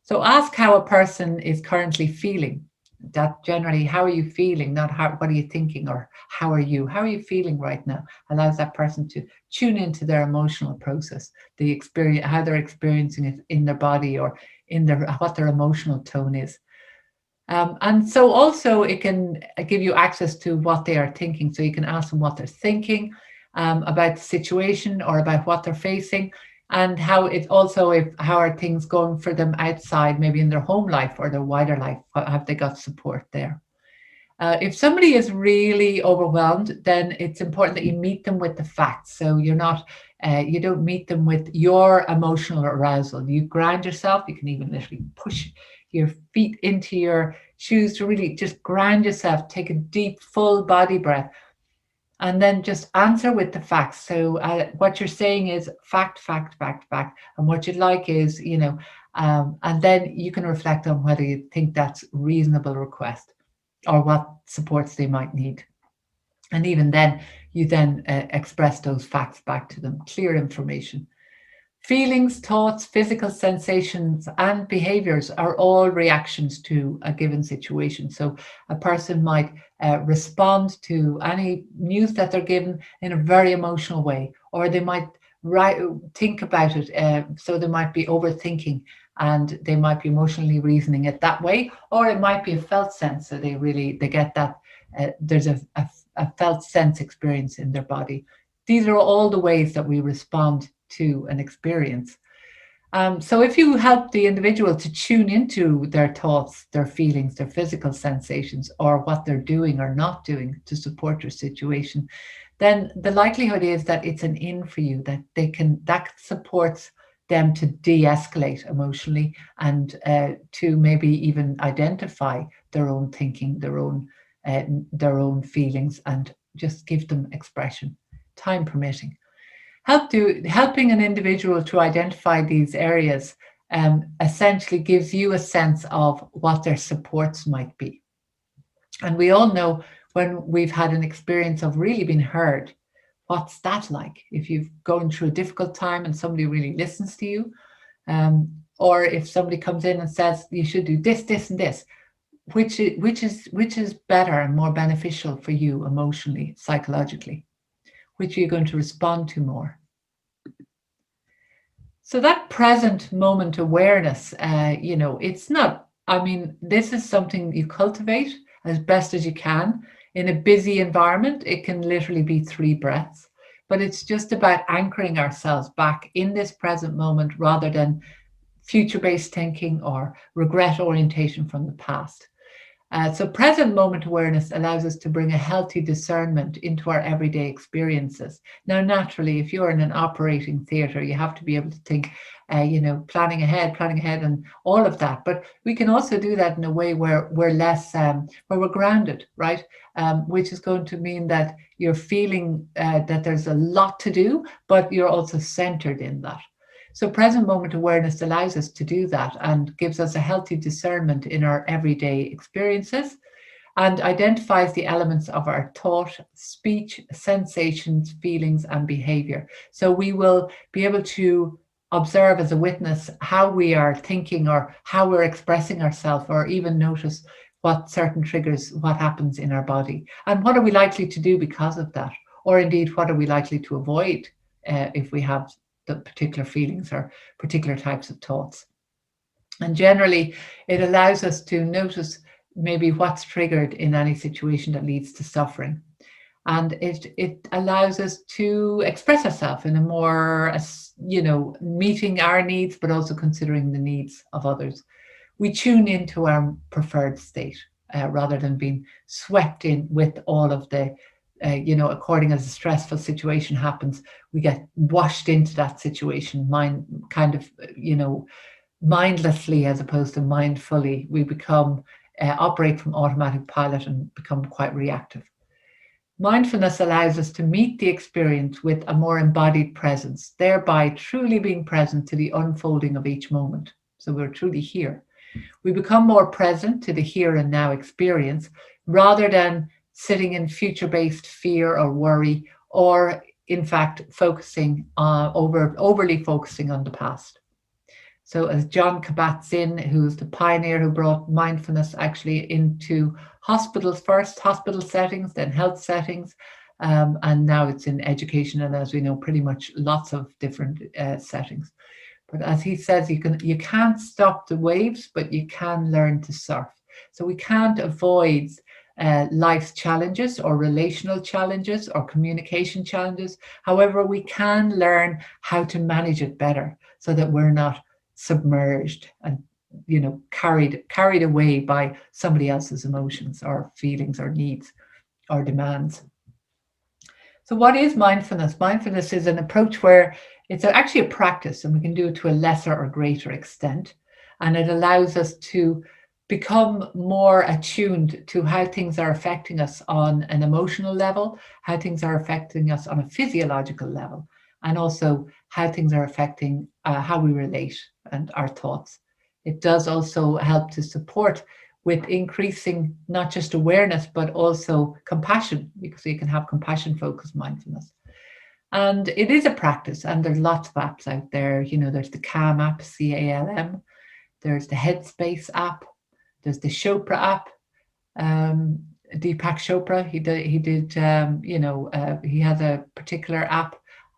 So ask how a person is currently feeling. That generally, how are you feeling? Not what are you thinking, or how are you feeling right now? Allows that person to tune into their emotional process, the experience, how they're experiencing it in their body, or in what their emotional tone is. And so also it can give you access to what they are thinking. So you can ask them what they're thinking about the situation, or about what they're facing, and how are things going for them outside, maybe in their home life or their wider life. Have they got support there? If somebody is really overwhelmed, then it's important that you meet them with the facts. So you don't meet them with your emotional arousal. You ground yourself. You can even literally push your feet into your shoes to really just ground yourself. Take a deep, full body breath, and then just answer with the facts. So what you're saying is fact, fact, fact, fact. And what you'd like is, and then you can reflect on whether you think that's reasonable request, or what supports they might need. And even then, you express those facts back to them, clear information. Feelings, thoughts, physical sensations, and behaviors are all reactions to a given situation. So a person might respond to any news that they're given in a very emotional way, or they might think about it. So they might be overthinking, and they might be emotionally reasoning it that way, or it might be a felt sense. So they get that there's a felt sense experience in their body. These are all the ways that we respond to an experience. So if you help the individual to tune into their thoughts, their feelings, their physical sensations, or what they're doing or not doing to support your situation, then the likelihood is that it's an in for you, that that supports them to de-escalate emotionally, and to maybe even identify their own thinking, their own feelings, and just give them expression, time permitting. Helping an individual to identify these areas essentially gives you a sense of what their supports might be. And we all know, when we've had an experience of really being heard, what's that like? If you've gone through a difficult time and somebody really listens to you, or if somebody comes in and says you should do this, this, and this, which is better and more beneficial for you emotionally, psychologically, which are you going to respond to more? So that present moment awareness, it's not, I mean, this is something you cultivate as best as you can. In a busy environment, it can literally be 3 breaths, but it's just about anchoring ourselves back in this present moment rather than future based thinking or regret orientation from the past. So, present moment awareness allows us to bring a healthy discernment into our everyday experiences. Now, naturally, if you're in an operating theatre, you have to be able to think, planning ahead, and all of that. But we can also do that in a way where we're less, where we're grounded, right? Which is going to mean that you're feeling that there's a lot to do, but you're also centered in that. So, present moment awareness allows us to do that and gives us a healthy discernment in our everyday experiences, and identifies the elements of our thought, speech, sensations, feelings, and behavior. So, we will be able to observe as a witness how we are thinking or how we're expressing ourselves, or even notice what certain triggers, what happens in our body, and what are we likely to do because of that, or indeed, what are we likely to avoid if we have the particular feelings or particular types of thoughts. And generally, it allows us to notice maybe what's triggered in any situation that leads to suffering. And it allows us to express ourselves in a more, meeting our needs, but also considering the needs of others. We tune into our preferred state rather than being swept in with all of the according as a stressful situation happens, we get washed into that situation, kind of, mindlessly as opposed to mindfully. We become operate from automatic pilot and become quite reactive. Mindfulness allows us to meet the experience with a more embodied presence, thereby truly being present to the unfolding of each moment. So we're truly here. We become more present to the here and now experience rather than sitting in future based fear or worry, or in fact focusing overly focusing on the past. So, as John Kabat-Zinn, who's the pioneer who brought mindfulness actually into hospitals first, hospital settings, then health settings, and now it's in education, and as we know, pretty much lots of different settings. But as he says, you can't stop the waves, but you can learn to surf. So we can't avoid life's challenges or relational challenges or communication challenges. However, we can learn how to manage it better so that we're not submerged and carried away by somebody else's emotions or feelings or needs or demands. So, what is mindfulness? Mindfulness is an approach where it's actually a practice, and we can do it to a lesser or greater extent. And it allows us to become more attuned to how things are affecting us on an emotional level, how things are affecting us on a physiological level, and also how things are affecting how we relate and our thoughts. It does also help to support with increasing not just awareness, but also compassion, because you can have compassion focused mindfulness. And it is a practice, and there's lots of apps out there. There's the Calm app, CALM, there's the Headspace app, there's the Chopra app. Deepak Chopra, he has a particular app.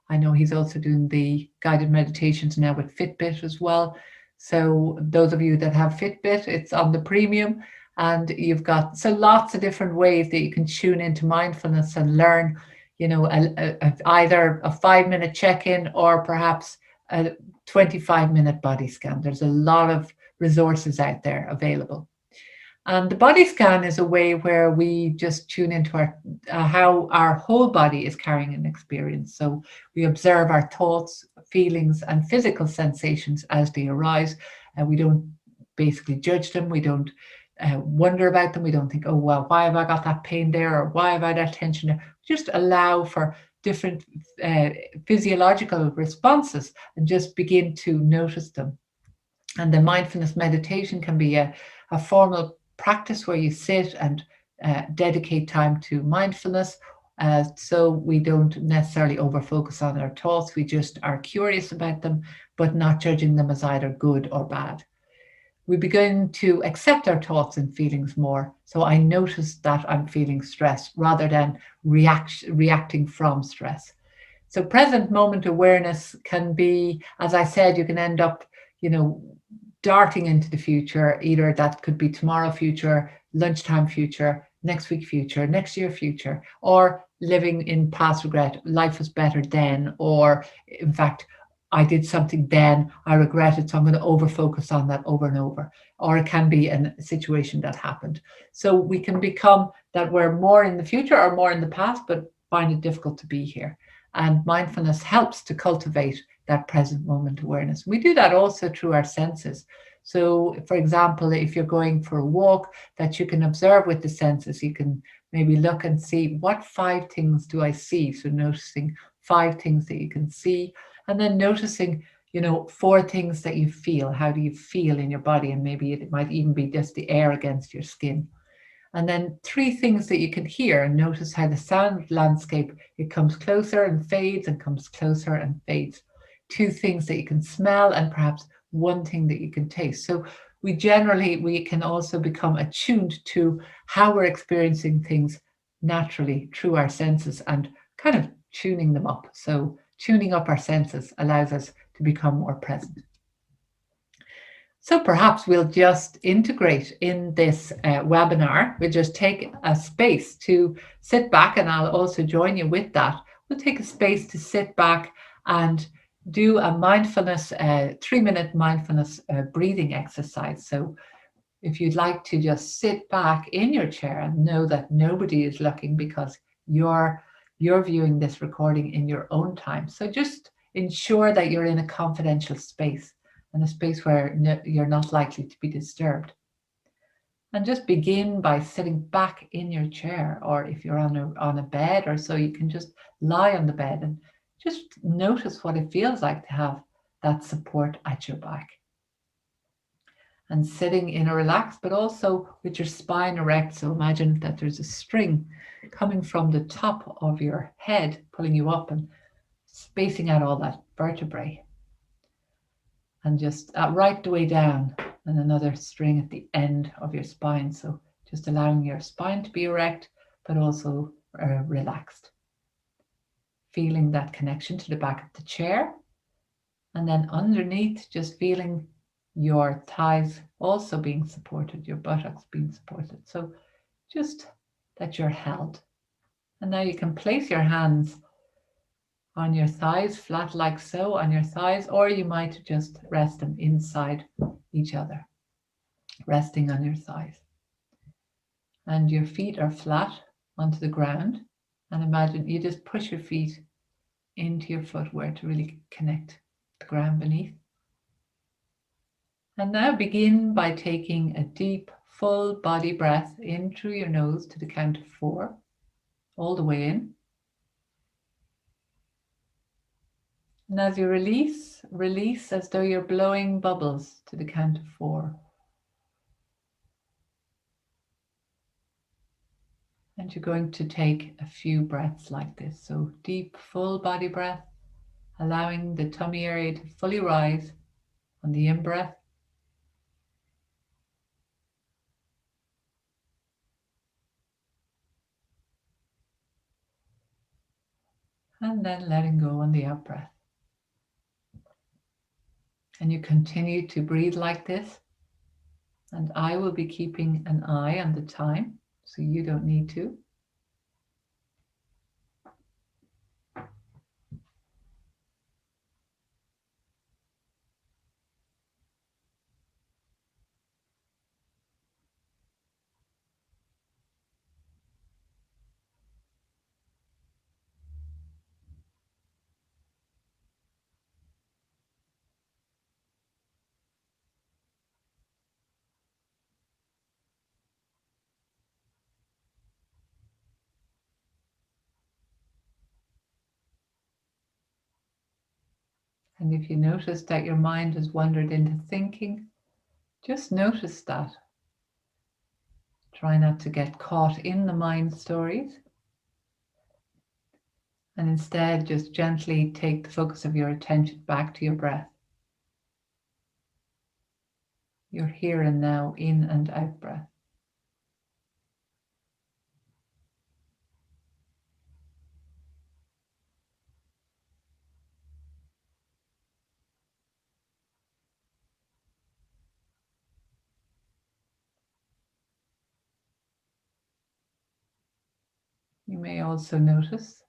I know he's also doing the guided meditations now with Fitbit as well. So those of you that have Fitbit, it's on the premium, and you've got lots of different ways that you can tune into mindfulness and learn, either a 5-minute check-in or perhaps a 25-minute body scan. There's a lot of resources out there available. And the body scan is a way where we just tune into our how our whole body is carrying an experience. So we observe our thoughts, feelings, and physical sensations as they arise, and we don't basically judge them. We don't wonder about them. We don't think, oh well, why have I got that pain there, or why have I that tension there? Just allow for different uh, physiological responses and just begin to notice them. And the mindfulness meditation can be a formal practice where you sit and dedicate time to mindfulness. So we don't necessarily over focus on our thoughts. We just are curious about them, but not judging them as either good or bad. We begin to accept our thoughts and feelings more. So I notice that I'm feeling stress rather than reacting from stress. So present moment awareness can be, as I said, you can end up, you know, darting into the future. Either that could be tomorrow future, lunchtime future, next week future, next year future, or living in past regret. Life was better then, or in fact, I did something then, I regret it, so I'm going to over focus on that over and over. Or it can be a situation that happened. So we can become that we're more in the future or more in the past, but find it difficult to be here. And mindfulness helps to cultivate that present moment awareness. We do that also through our senses. So, for example, if you're going for a walk, that you can observe with the senses, you can maybe look and see what 5 things do I see. So, noticing 5 things that you can see, and then noticing, 4 things that you feel. How do you feel in your body? And maybe it might even be just the air against your skin. And then 3 things that you can hear, and notice how the sound landscape, it comes closer and fades and comes closer and fades. 2 things that you can smell, and perhaps 1 thing that you can taste. So we can also become attuned to how we're experiencing things naturally through our senses and kind of tuning them up. So tuning up our senses allows us to become more present. So perhaps we'll just integrate in this webinar. We'll just take a space to sit back, and I'll also join you with that. We'll take a space to sit back and do a mindfulness, 3-minute mindfulness breathing exercise. So if you'd like to just sit back in your chair and know that nobody is looking, because you're viewing this recording in your own time. So just ensure that you're in a confidential space, and a space where you're not likely to be disturbed. And just begin by sitting back in your chair, or if you're on a bed or so, you can just lie on the bed and just notice what it feels like to have that support at your back. And sitting in a relaxed, but also with your spine erect. So imagine that there's a string coming from the top of your head, pulling you up and spacing out all that vertebrae. And just right the way down, and another string at the end of your spine. So just allowing your spine to be erect, but also relaxed. Feeling that connection to the back of the chair. And then underneath, just feeling your thighs also being supported, your buttocks being supported. So just that you're held. And now you can place your hands on your thighs, flat like so on your thighs, or you might just rest them inside each other, resting on your thighs. And your feet are flat onto the ground. And imagine you just push your feet into your footwear to really connect the ground beneath. And now begin by taking a deep, full body breath in through your nose to the count of 4, all the way in. And as you release, release as though you're blowing bubbles to the count of 4. And you're going to take a few breaths like this. So deep, full body breath, allowing the tummy area to fully rise on the in-breath. And then letting go on the out-breath. And you continue to breathe like this. And I will be keeping an eye on the time, so you don't need to. And if you notice that your mind has wandered into thinking, just notice that. Try not to get caught in the mind stories, and instead just gently take the focus of your attention back to your breath. Your here and now, in and out breath. You may also notice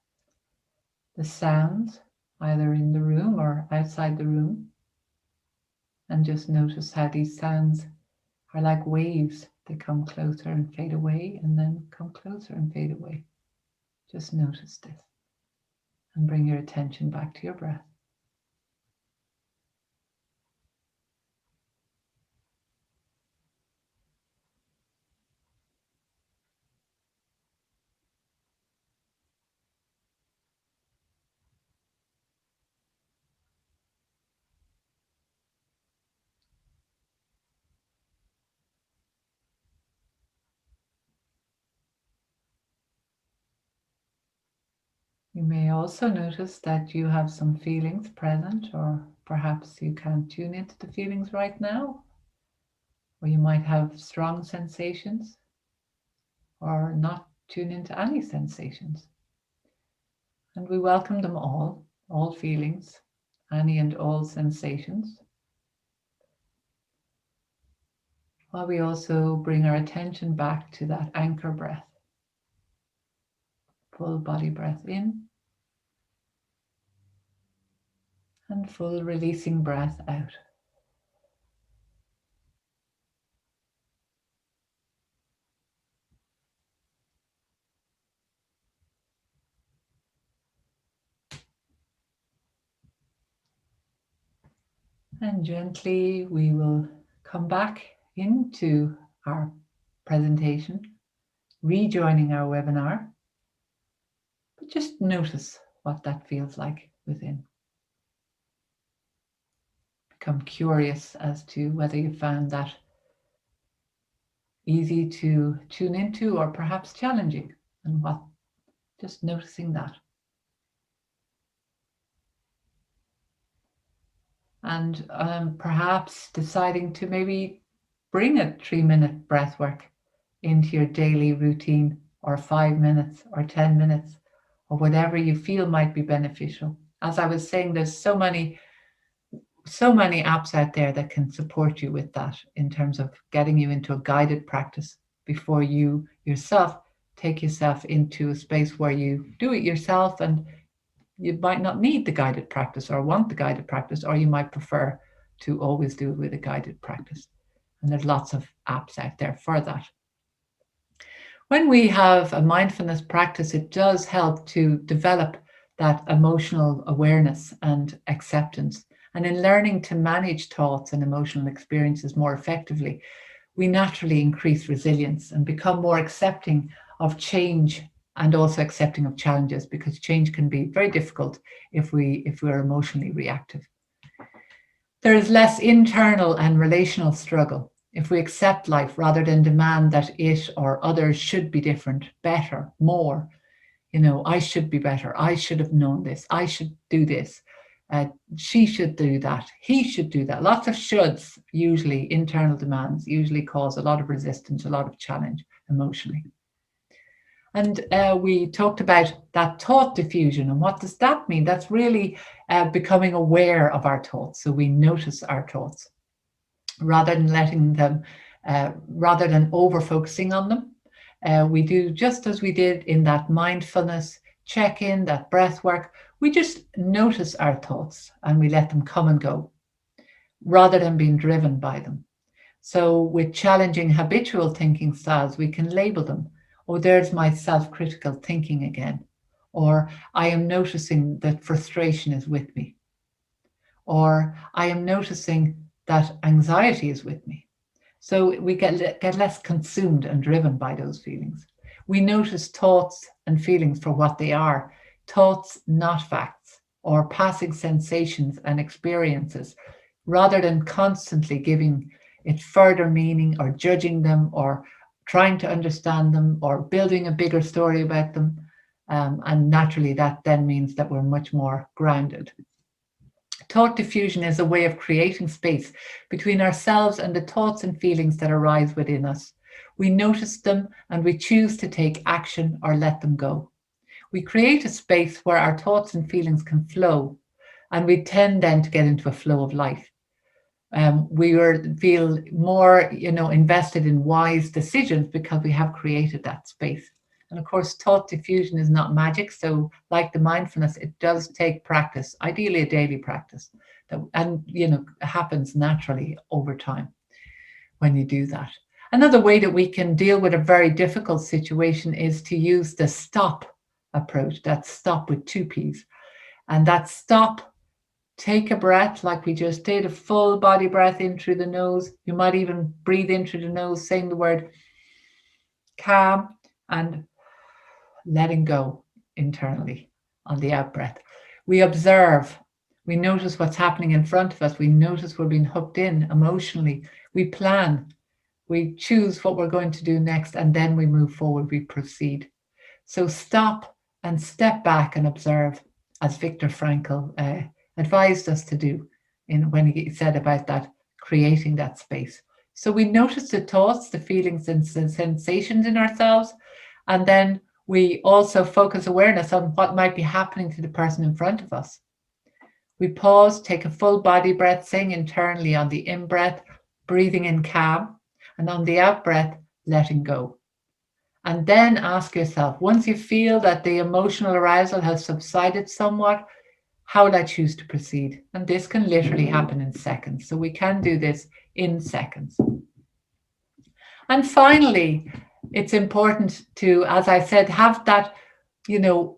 the sounds, either in the room or outside the room, and just notice how these sounds are like waves. They come closer and fade away, and then come closer and fade away. Just notice this and bring your attention back to your breath. You may also notice that you have some feelings present, or perhaps you can't tune into the feelings right now, or you might have strong sensations, or not tune into any sensations. And we welcome them all feelings, any and all sensations, while we also bring our attention back to that anchor breath. Full body breath in, and full releasing breath out. And gently we will come back into our presentation, rejoining our webinar, but just notice what that feels like within. Become curious as to whether you found that easy to tune into or perhaps challenging, and what, just noticing that. And perhaps deciding to maybe bring a 3-minute breath work into your daily routine, or 5 minutes or 10 minutes, or whatever you feel might be beneficial. As I was saying, there's so many apps out there that can support you with that, in terms of getting you into a guided practice before you yourself take yourself into a space where you do it yourself, and you might not need the guided practice or want the guided practice, or you might prefer to always do it with a guided practice. And there's lots of apps out there for that. When we have a mindfulness practice, it does help to develop that emotional awareness and acceptance. And in learning to manage thoughts and emotional experiences more effectively, we naturally increase resilience and become more accepting of change, and also accepting of challenges, because change can be very difficult if we're emotionally reactive. There is less internal and relational struggle if we accept life rather than demand that it or others should be different, better, more. I should be better. I should have known this. I should do this. She should do that. He should do that. Lots of shoulds, usually internal demands, usually cause a lot of resistance, a lot of challenge emotionally. And we talked about that thought diffusion. And what does that mean? That's really becoming aware of our thoughts. So we notice our thoughts rather than letting them, rather than over focusing on them. We do just as we did in that mindfulness check-in, that breath work. We just notice our thoughts and we let them come and go, rather than being driven by them. So with challenging habitual thinking styles, we can label them. Oh, there's my self-critical thinking again. Or I am noticing that frustration is with me. Or I am noticing that anxiety is with me. So we get less consumed and driven by those feelings. We notice thoughts and feelings for what they are: thoughts, not facts, or passing sensations and experiences, rather than constantly giving it further meaning or judging them or trying to understand them or building a bigger story about them. And naturally, that then means that we're much more grounded. Thought diffusion is a way of creating space between ourselves and the thoughts and feelings that arise within us. We notice them and we choose to take action or let them go. We create a space where our thoughts and feelings can flow, and we tend then to get into a flow of life. Feel more, invested in wise decisions because we have created that space. And of course, thought diffusion is not magic. So, like the mindfulness, it does take practice, ideally a daily practice, and happens naturally over time when you do that. Another way that we can deal with a very difficult situation is to use the stop approach. That's stop with two P's, and that stop. Take a breath like we just did, a full body breath in through the nose. You might even breathe in through the nose, saying the word calm and letting go internally on the out breath. We observe. We notice what's happening in front of us. We notice we're being hooked in emotionally. We plan. We choose what we're going to do next, and then we move forward. We proceed. So stop and step back and observe, as Viktor Frankl advised us to do when he said about that, creating that space. So we notice the thoughts, the feelings, and sensations in ourselves, and then we also focus awareness on what might be happening to the person in front of us. We pause, take a full body breath, saying internally on the in breath, breathing in calm, and on the out breath, letting go. And then ask yourself, once you feel that the emotional arousal has subsided somewhat, how would I choose to proceed? And this can literally happen in seconds. So we can do this in seconds. And finally, it's important to, as I said, have that,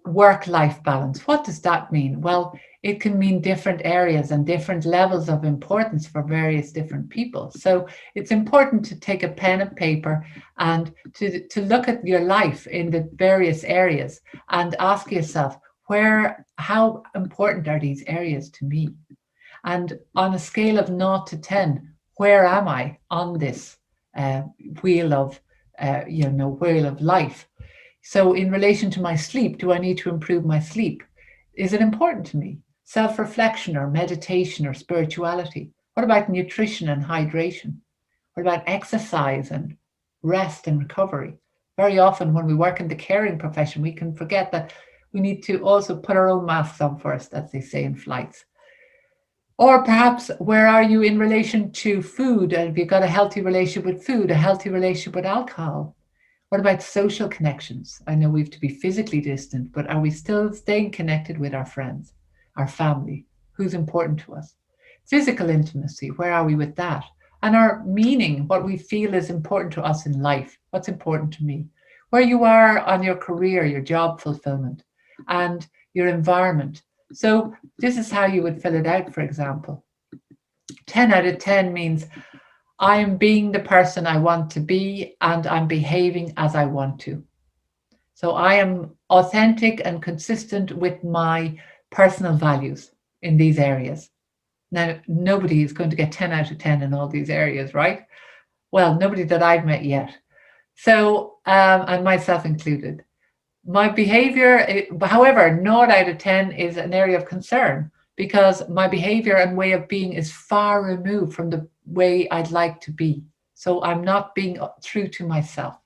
work-life balance. What does that mean? Well, it can mean different areas and different levels of importance for various different people. So it's important to take a pen and paper and to look at your life in the various areas and ask yourself, how important are these areas to me? And on a scale of 0 to 10, where am I on this wheel of life? So in relation to my sleep, do I need to improve my sleep? Is it important to me? Self-reflection or meditation or spirituality? What about nutrition and hydration? What about exercise and rest and recovery? Very often when we work in the caring profession, we can forget that we need to also put our own masks on first, as they say in flights. Or perhaps, where are you in relation to food? Have you got a healthy relationship with food, a healthy relationship with alcohol? What about social connections? I know we have to be physically distant, but are we still staying connected with our friends, our family? Who's important to us? Physical intimacy, where are we with that? And our meaning, what we feel is important to us in life. What's important to me? Where you are on your career, your job fulfillment, and your environment. So this is how you would fill it out, for example. 10 out of 10 means I am being the person I want to be and I'm behaving as I want to. So I am authentic and consistent with my personal values in these areas. Now, nobody is going to get 10 out of 10 in all these areas, right? Well, nobody that I've met yet. So, and myself included. My behavior, however, 0 out of 10 is an area of concern because my behavior and way of being is far removed from the way I'd like to be. So I'm not being true to myself.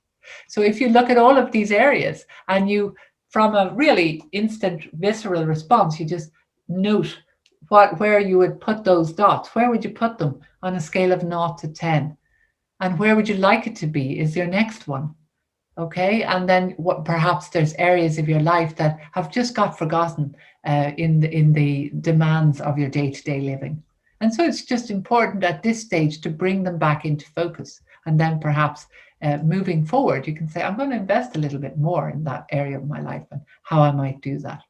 So if you look at all of these areas and you, from a really instant visceral response, you just note where you would put those dots. Where would you put them on a scale of 0 to 10? And where would you like it to be is your next one. Okay, and then what? Perhaps there's areas of your life that have just got forgotten in the demands of your day-to-day living, and so it's just important at this stage to bring them back into focus, and then perhaps moving forward, you can say, I'm going to invest a little bit more in that area of my life and how I might do that,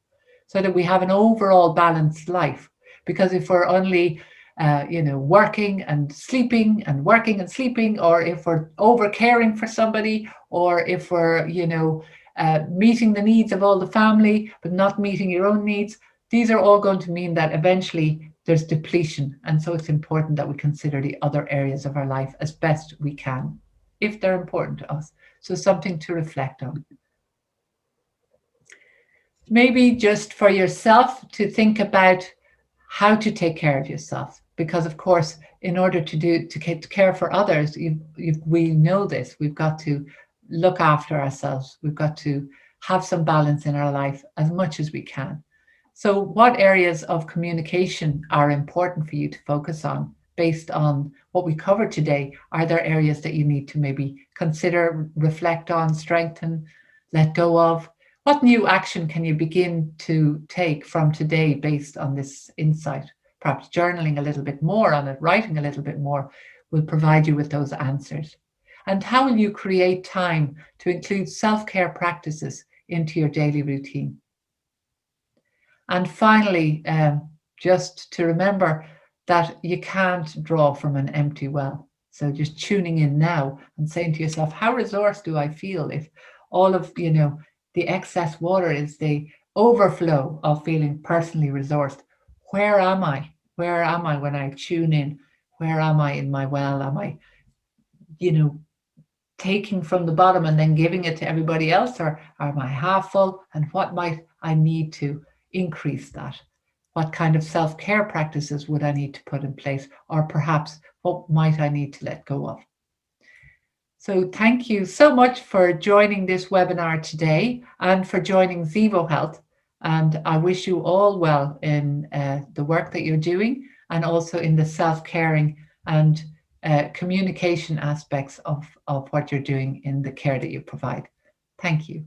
so that we have an overall balanced life. Because if we're only working and sleeping and working and sleeping, or if we're over caring for somebody, or if we're, meeting the needs of all the family, but not meeting your own needs, these are all going to mean that eventually there's depletion. And so it's important that we consider the other areas of our life as best we can, if they're important to us. So something to reflect on. Maybe just for yourself to think about how to take care of yourself, because of course in order to care for others, we know this, we've got to look after ourselves, we've got to have some balance in our life as much as we can. So what areas of communication are important for you to focus on based on what we covered today? Are there areas that you need to maybe consider, reflect on, strengthen, let go of? What new action can you begin to take from today based on this insight? Perhaps journaling a little bit more on it, writing a little bit more will provide you with those answers. And how will you create time to include self-care practices into your daily routine? And finally, just to remember that you can't draw from an empty well. So just tuning in now and saying to yourself, how resourced do I feel if all of, the excess water is the overflow of feeling personally resourced? Where am I? Where am I when I tune in? Where am I in my well? Am I, you know, taking from the bottom and then giving it to everybody else, or am I half full? And what might I need to increase that? What kind of self-care practices would I need to put in place? Or perhaps what might I need to let go of? So thank you so much for joining this webinar today and for joining Zivo Health. And I wish you all well in the work that you're doing, and also in the self-caring and communication aspects of what you're doing in the care that you provide. Thank you.